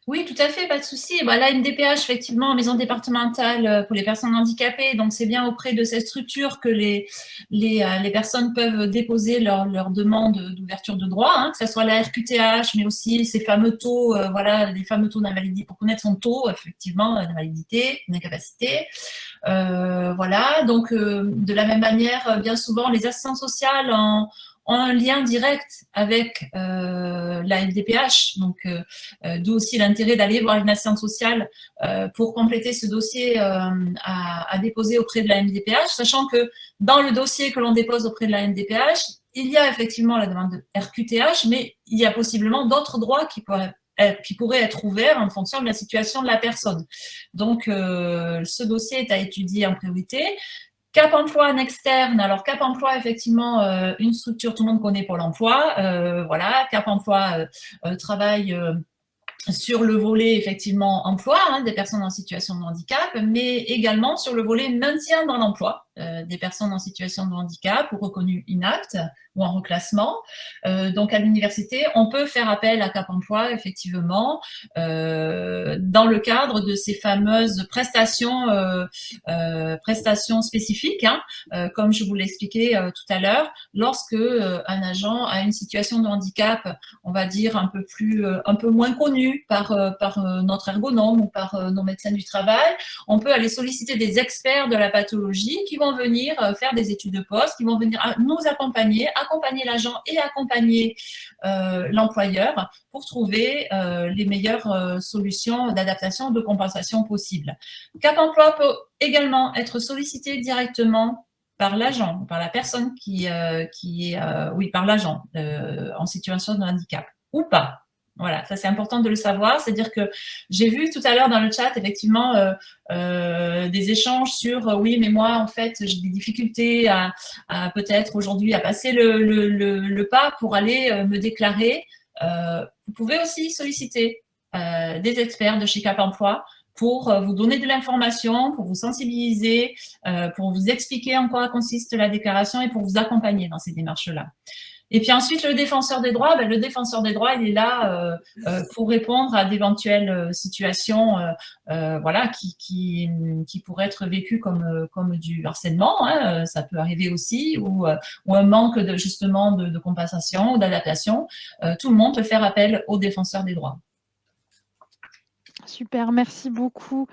Oui, tout à fait, pas de souci. Bah, la MDPH, effectivement, maison départementale pour les personnes handicapées, donc c'est bien auprès de cette structure que les personnes peuvent déposer leur demande d'ouverture de droit, hein, que ce soit la RQTH, mais aussi ces fameux taux, voilà, les fameux taux d'invalidité, pour connaître son taux, effectivement, d'invalidité, d'incapacité. Voilà, donc de la même manière, bien souvent, les assistantes sociales ont un lien direct avec la MDPH, donc d'où aussi l'intérêt d'aller voir une assistante sociale pour compléter ce dossier à déposer auprès de la MDPH, sachant que dans le dossier que l'on dépose auprès de la MDPH, il y a effectivement la demande de RQTH, mais il y a possiblement d'autres droits qui pourraient être ouverts en fonction de la situation de la personne. Donc, ce dossier est à étudier en priorité. Cap emploi en externe. Alors, Cap emploi, effectivement, une structure, tout le monde connaît Pôle emploi. Voilà, Cap emploi travaille sur le volet, effectivement, emploi des personnes en situation de handicap, mais également sur le volet maintien dans l'emploi des personnes en situation de handicap ou reconnues inaptes ou en reclassement. Donc, à l'université, on peut faire appel à Cap emploi, effectivement, dans le cadre de ces fameuses prestations spécifiques, comme je vous l'ai expliqué tout à l'heure, lorsque un agent a une situation de handicap, on va dire un peu moins connue par notre ergonome ou par nos médecins du travail, on peut aller solliciter des experts de la pathologie qui vont venir faire des études de poste, qui vont venir nous accompagner l'agent et accompagner l'employeur pour trouver les meilleures solutions d'adaptation, de compensation possibles. Cap emploi peut également être sollicité directement par l'agent, par la personne par l'agent en situation de handicap ou pas. Voilà, ça c'est important de le savoir. C'est-à-dire que j'ai vu tout à l'heure dans le chat effectivement des échanges sur oui, mais moi en fait j'ai des difficultés à peut-être aujourd'hui à passer le pas pour aller me déclarer. Vous pouvez aussi solliciter des experts de chez Cap Emploi pour vous donner de l'information, pour vous sensibiliser, pour vous expliquer en quoi consiste la déclaration et pour vous accompagner dans ces démarches-là. Et puis ensuite, le défenseur des droits, le défenseur des droits, il est là pour répondre à d'éventuelles situations voilà, qui pourraient être vécues comme du harcèlement, ça peut arriver aussi, ou un manque justement de compensation ou d'adaptation. Tout le monde peut faire appel au défenseur des droits. Super, merci beaucoup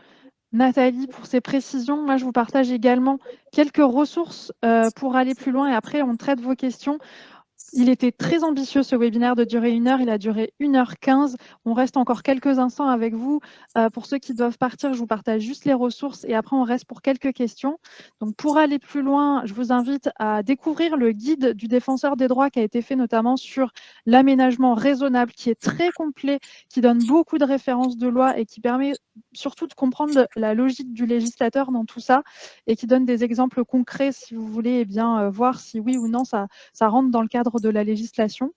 Nathalie pour ces précisions. Moi, je vous partage également quelques ressources pour aller plus loin et après, on traite vos questions. Il était très ambitieux ce webinaire de durer 1 heure, il a duré 1h15. On reste encore quelques instants avec vous. Pour ceux qui doivent partir, je vous partage juste les ressources et après on reste pour quelques questions. Donc pour aller plus loin, je vous invite à découvrir le guide du défenseur des droits qui a été fait notamment sur l'aménagement raisonnable, qui est très complet, qui donne beaucoup de références de loi et qui permet surtout de comprendre la logique du législateur dans tout ça et qui donne des exemples concrets si vous voulez voir si oui ou non ça rentre dans le cadre de la législation.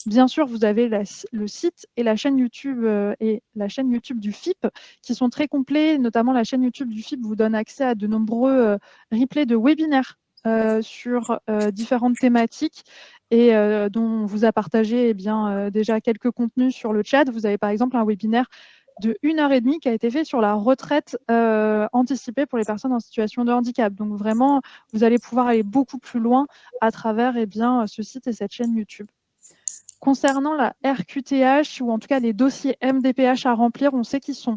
Bien sûr, vous avez le site et la chaîne YouTube du FIP qui sont très complets. Notamment, la chaîne YouTube du FIP vous donne accès à de nombreux replays de webinaires sur différentes thématiques et dont on vous a partagé déjà quelques contenus sur le chat. Vous avez par exemple un webinaire de 1h30 qui a été fait sur la retraite anticipée pour les personnes en situation de handicap. Donc vraiment, vous allez pouvoir aller beaucoup plus loin à travers ce site et cette chaîne YouTube. Concernant la RQTH, ou en tout cas les dossiers MDPH à remplir, on sait qu'ils sont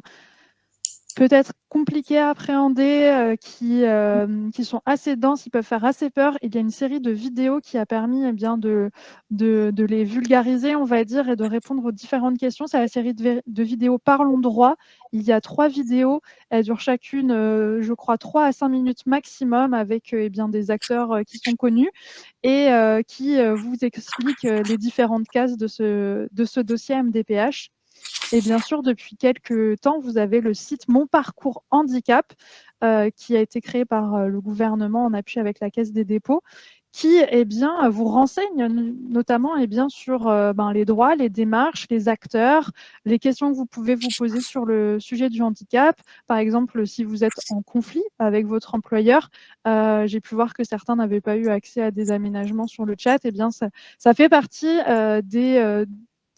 peut-être compliqués à appréhender, qui sont assez denses, qui peuvent faire assez peur. Il y a une série de vidéos qui a permis de les vulgariser, on va dire, et de répondre aux différentes questions. C'est la série de vidéos Parlons droit. Il y a 3 vidéos. Elles durent chacune, je crois, 3 à 5 minutes maximum avec des acteurs qui sont connus et qui vous expliquent les différentes cases de ce dossier MDPH. Et bien sûr, depuis quelques temps, vous avez le site Mon Parcours Handicap, qui a été créé par le gouvernement en appui avec la Caisse des dépôts, qui vous renseigne notamment sur les droits, les démarches, les acteurs, les questions que vous pouvez vous poser sur le sujet du handicap. Par exemple, si vous êtes en conflit avec votre employeur, j'ai pu voir que certains n'avaient pas eu accès à des aménagements sur le chat. Ça fait partie des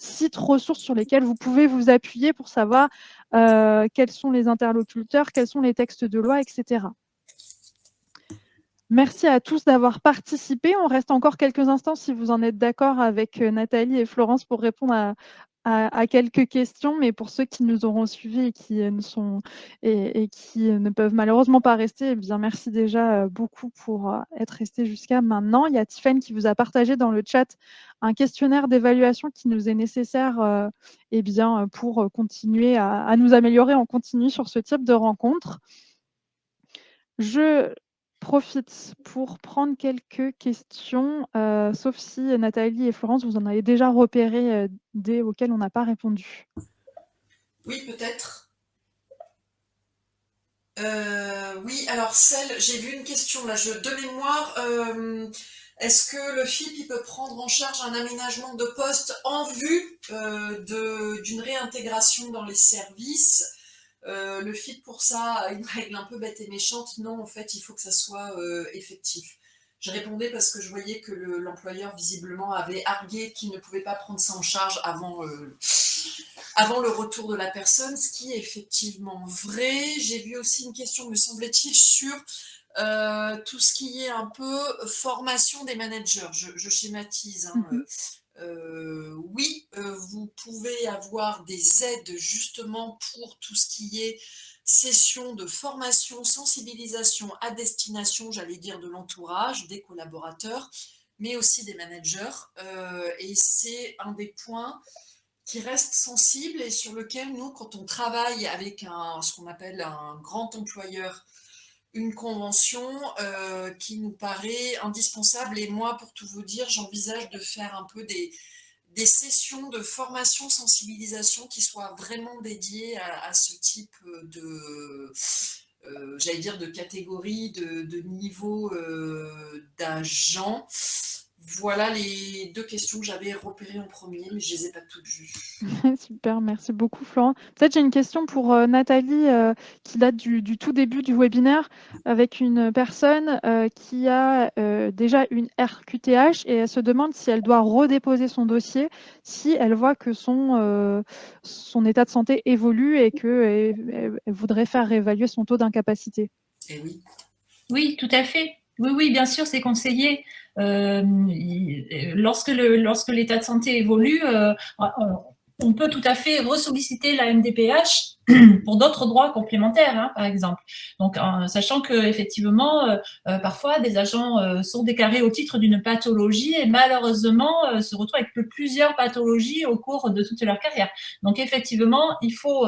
sites ressources sur lesquels vous pouvez vous appuyer pour savoir quels sont les interlocuteurs, quels sont les textes de loi, etc. Merci à tous d'avoir participé. On reste encore quelques instants si vous en êtes d'accord avec Nathalie et Florence pour répondre à quelques questions, mais pour ceux qui nous auront suivis et qui ne peuvent malheureusement pas rester, merci déjà beaucoup pour être restés jusqu'à maintenant. Il y a Tiffany qui vous a partagé dans le chat un questionnaire d'évaluation qui nous est nécessaire pour continuer à nous améliorer en continu sur ce type de rencontre. Je profite pour prendre quelques questions, sauf si Nathalie et Florence, vous en avez déjà repéré des auxquelles on n'a pas répondu. Oui, peut-être. Oui, alors j'ai vu une question là, de mémoire. Est-ce que le FIP il peut prendre en charge un aménagement de poste en vue d'une réintégration dans les services? Le FIP pour ça, une règle un peu bête et méchante, non, en fait, il faut que ça soit effectif. Je répondais parce que je voyais que l'employeur visiblement avait argué qu'il ne pouvait pas prendre ça en charge avant le retour de la personne, ce qui est effectivement vrai. J'ai vu aussi une question, me semblait-il, sur tout ce qui est un peu formation des managers. Je schématise. Oui, vous pouvez avoir des aides justement pour tout ce qui est session de formation, sensibilisation à destination, j'allais dire, de l'entourage, des collaborateurs, mais aussi des managers. Et c'est un des points qui reste sensible et sur lequel nous, quand on travaille avec ce qu'on appelle un grand employeur, une convention qui nous paraît indispensable. Et moi, pour tout vous dire, j'envisage de faire un peu des sessions de formation, sensibilisation qui soient vraiment dédiées à ce type j'allais dire, de catégorie, de niveau d'agent. Voilà les 2 questions que j'avais repérées en premier, mais je ne les ai pas toutes vues. Super, merci beaucoup Florent. Peut-être j'ai une question pour Nathalie qui date du tout début du webinaire avec une personne qui a déjà une RQTH et elle se demande si elle doit redéposer son dossier si elle voit que son état de santé évolue et qu'elle voudrait faire réévaluer son taux d'incapacité. Et oui. Oui, tout à fait. Oui, bien sûr, c'est conseillé. Lorsque l'état de santé évolue, on peut tout à fait ressolliciter la MDPH pour d'autres droits complémentaires, par exemple. Donc, sachant que effectivement, parfois, des agents sont déclarés au titre d'une pathologie et malheureusement se retrouvent avec plusieurs pathologies au cours de toute leur carrière. Donc, effectivement, il faut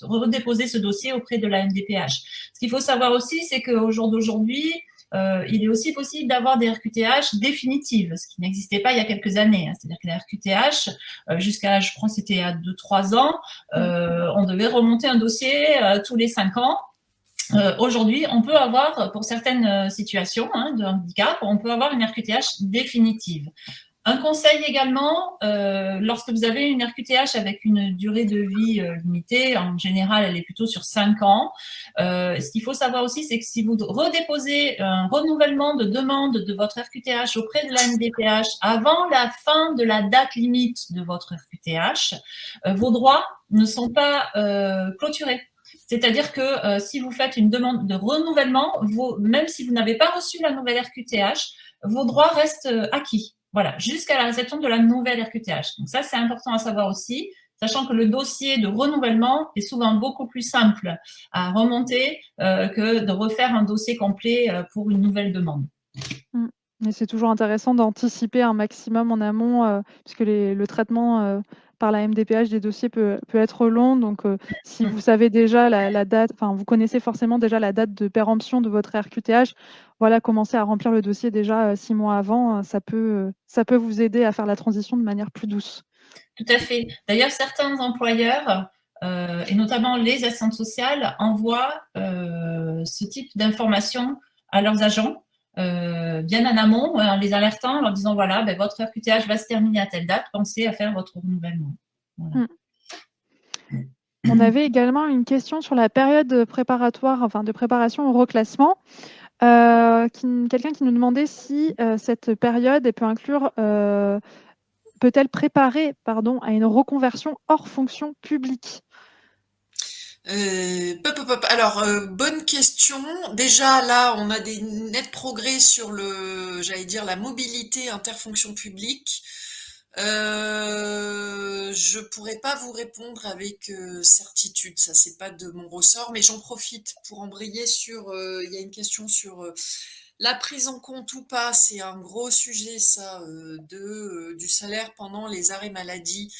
redéposer ce dossier auprès de la MDPH. Ce qu'il faut savoir aussi, c'est qu'au jour d'aujourd'hui, il est aussi possible d'avoir des RQTH définitives, ce qui n'existait pas il y a quelques années. C'est-à-dire que les RQTH, jusqu'à, je crois, c'était à 2-3 ans, on devait remonter un dossier tous les 5 ans. Aujourd'hui, on peut avoir, pour certaines situations de handicap, on peut avoir une RQTH définitive. Un conseil également, lorsque vous avez une RQTH avec une durée de vie limitée, en général, elle est plutôt sur 5 ans. Ce qu'il faut savoir aussi, c'est que si vous redéposez un renouvellement de demande de votre RQTH auprès de la MDPH avant la fin de la date limite de votre RQTH, vos droits ne sont pas clôturés. C'est-à-dire que si vous faites une demande de renouvellement, même si vous n'avez pas reçu la nouvelle RQTH, vos droits restent acquis. Voilà, jusqu'à la réception de la nouvelle RQTH. Donc ça, c'est important à savoir aussi. sachant que le dossier de renouvellement est souvent beaucoup plus simple à remonter que de refaire un dossier complet pour une nouvelle demande. Et c'est toujours intéressant d'anticiper un maximum en amont, puisque le traitement par la MDPH des dossiers peut être long. Donc, si vous savez déjà la date, enfin, vous connaissez forcément déjà la date de péremption de votre RQTH, voilà, commencer à remplir le dossier déjà 6 mois avant, ça peut vous aider à faire la transition de manière plus douce. Tout à fait. D'ailleurs, certains employeurs, et notamment les assistantes sociales, envoient ce type d'informations à leurs agents bien en amont, en les alertant, en leur disant voilà, ben, votre RQTH va se terminer à telle date, pensez à faire votre renouvellement. Voilà. On avait également une question sur la période préparatoire, enfin de préparation au reclassement. Quelqu'un qui nous demandait si cette période peut inclure, peut-elle préparer, pardon, à une reconversion hors fonction publique? Alors, bonne question. Déjà, là, on a des nets progrès sur j'allais dire, la mobilité interfonction publique. Je pourrais pas vous répondre avec certitude, ça c'est pas de mon ressort, mais j'en profite pour embrayer sur. Il y a une question sur la prise en compte ou pas. C'est un gros sujet, ça, du salaire pendant les arrêts maladie.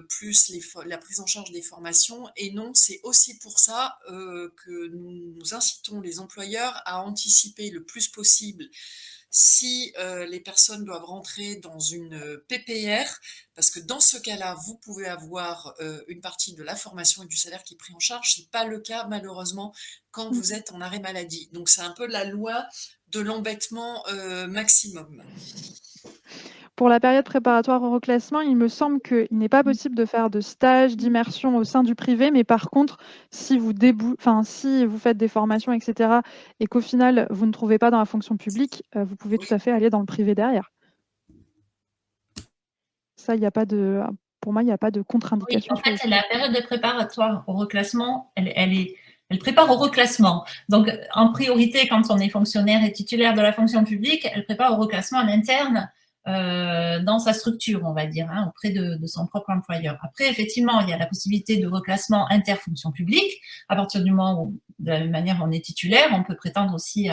Plus la prise en charge des formations. Et non, c'est aussi pour ça que nous incitons les employeurs à anticiper le plus possible si les personnes doivent rentrer dans une PPR, parce que dans ce cas-là, vous pouvez avoir une partie de la formation et du salaire qui est pris en charge. Ce n'est pas le cas, malheureusement, quand vous êtes en arrêt maladie. Donc, c'est un peu la loi de l'embêtement maximum. Pour la période préparatoire au reclassement, il me semble qu'il n'est pas possible de faire de stage, d'immersion au sein du privé, mais par contre, si vous faites des formations, etc., et qu'au final, vous ne trouvez pas dans la fonction publique, vous pouvez tout à fait aller dans le privé derrière. Ça, pour moi, il n'y a pas de contre-indication. Oui, en fait, la période de préparatoire au reclassement, elle prépare au reclassement. Donc, en priorité, quand on est fonctionnaire et titulaire de la fonction publique, elle prépare au reclassement en interne dans sa structure, on va dire, auprès de son propre employeur. Après, effectivement, il y a la possibilité de reclassement interfonction publique. À partir du moment où, de la même manière, on est titulaire, on peut prétendre aussi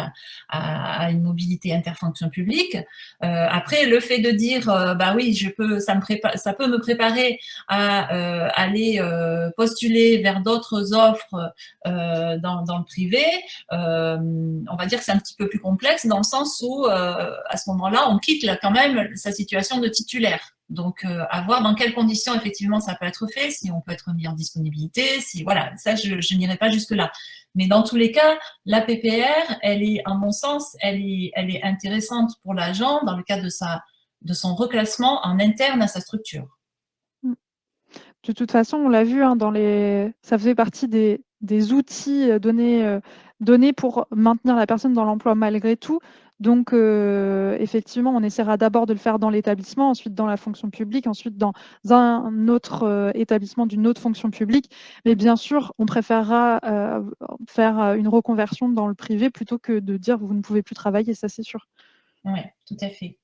à une mobilité interfonction publique. Après, le fait de dire, bah oui, ça peut me préparer à aller postuler vers d'autres offres dans le privé, on va dire que c'est un petit peu plus complexe dans le sens où, à ce moment-là, on quitte quand même sa situation de titulaire. Donc, à voir dans quelles conditions, effectivement, ça peut être fait, si on peut être mis en disponibilité, voilà, ça, je n'irai pas jusque-là. Mais dans tous les cas, la PPR, elle est, à mon sens, elle est intéressante pour l'agent dans le cadre de son reclassement en interne à sa structure. De toute façon, on l'a vu, ça faisait partie des outils donnés pour maintenir la personne dans l'emploi malgré tout. Donc, effectivement, on essaiera d'abord de le faire dans l'établissement, ensuite dans la fonction publique, ensuite dans un autre établissement d'une autre fonction publique. Mais bien sûr, on préférera faire une reconversion dans le privé plutôt que de dire vous ne pouvez plus travailler, ça c'est sûr. Oui, tout à fait.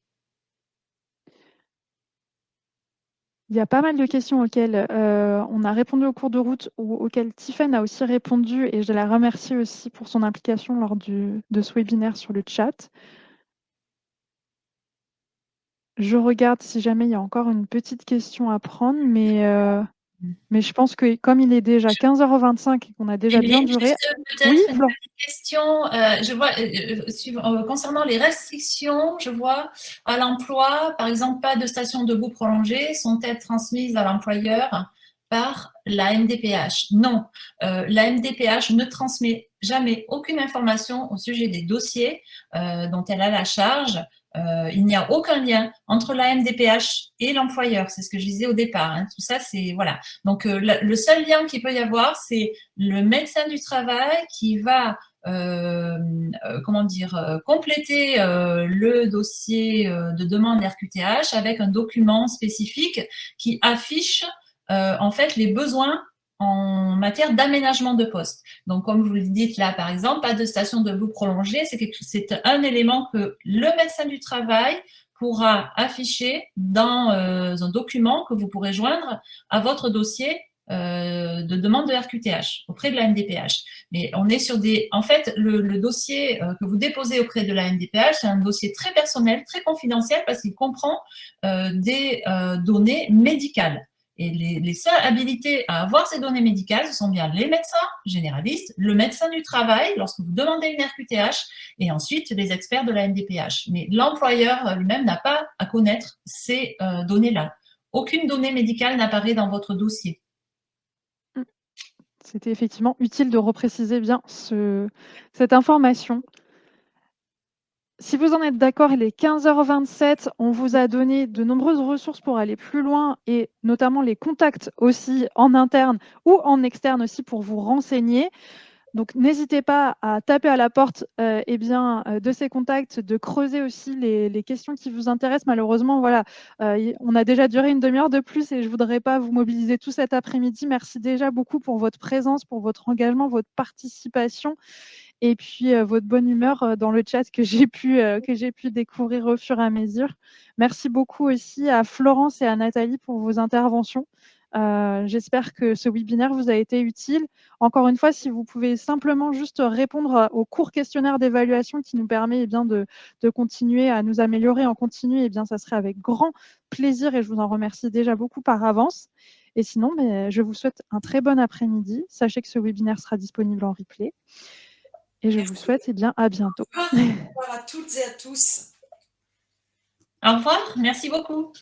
Il y a pas mal de questions auxquelles on a répondu au cours de route, auxquelles Tiffaine a aussi répondu, et je la remercie aussi pour son implication lors de ce webinaire sur le chat. Je regarde si jamais il y a encore une petite question à prendre, mais je pense que comme il est déjà 15h25 et qu'on a déjà bien duré... Oui, une petite question. Je vois, concernant les restrictions, je vois à l'emploi, par exemple, pas de station debout prolongée, sont-elles transmises à l'employeur par la MDPH? Non, la MDPH ne transmet jamais aucune information au sujet des dossiers dont elle a la charge. Il n'y a aucun lien entre la MDPH et l'employeur, c'est ce que je disais au départ. Tout ça, c'est voilà. Donc le seul lien qu'il peut y avoir, c'est le médecin du travail qui va compléter le dossier de demande RQTH avec un document spécifique qui affiche en fait les besoins en matière d'aménagement de poste. Donc, comme vous le dites là, par exemple, pas de station debout prolongée, c'est un élément que le médecin du travail pourra afficher dans un document que vous pourrez joindre à votre dossier de demande de RQTH auprès de la MDPH. Mais on est sur des... En fait, le dossier que vous déposez auprès de la MDPH, c'est un dossier très personnel, très confidentiel, parce qu'il comprend des données médicales. Et les seuls habilités à avoir ces données médicales, ce sont bien les médecins généralistes, le médecin du travail, lorsque vous demandez une RQTH, et ensuite les experts de la MDPH. Mais l'employeur lui-même n'a pas à connaître ces données-là. Aucune donnée médicale n'apparaît dans votre dossier. C'était effectivement utile de repréciser bien cette information. Si vous en êtes d'accord, il est 15h27. On vous a donné de nombreuses ressources pour aller plus loin et notamment les contacts aussi en interne ou en externe aussi pour vous renseigner. Donc, n'hésitez pas à taper à la porte de ces contacts, de creuser aussi les questions qui vous intéressent. Malheureusement, voilà, on a déjà duré une demi-heure de plus et je ne voudrais pas vous mobiliser tout cet après-midi. Merci déjà beaucoup pour votre présence, pour votre engagement, votre participation et puis votre bonne humeur dans le chat que j'ai pu découvrir au fur et à mesure. Merci beaucoup aussi à Florence et à Nathalie pour vos interventions. J'espère que ce webinaire vous a été utile. Encore une fois, si vous pouvez simplement juste répondre au court questionnaire d'évaluation qui nous permet de continuer à nous améliorer en continu, ça serait avec grand plaisir et je vous en remercie déjà beaucoup par avance. Et sinon, je vous souhaite un très bon après-midi. Sachez que ce webinaire sera disponible en replay. Et je vous souhaite à bientôt. Au revoir à toutes et à tous. Au revoir, merci beaucoup.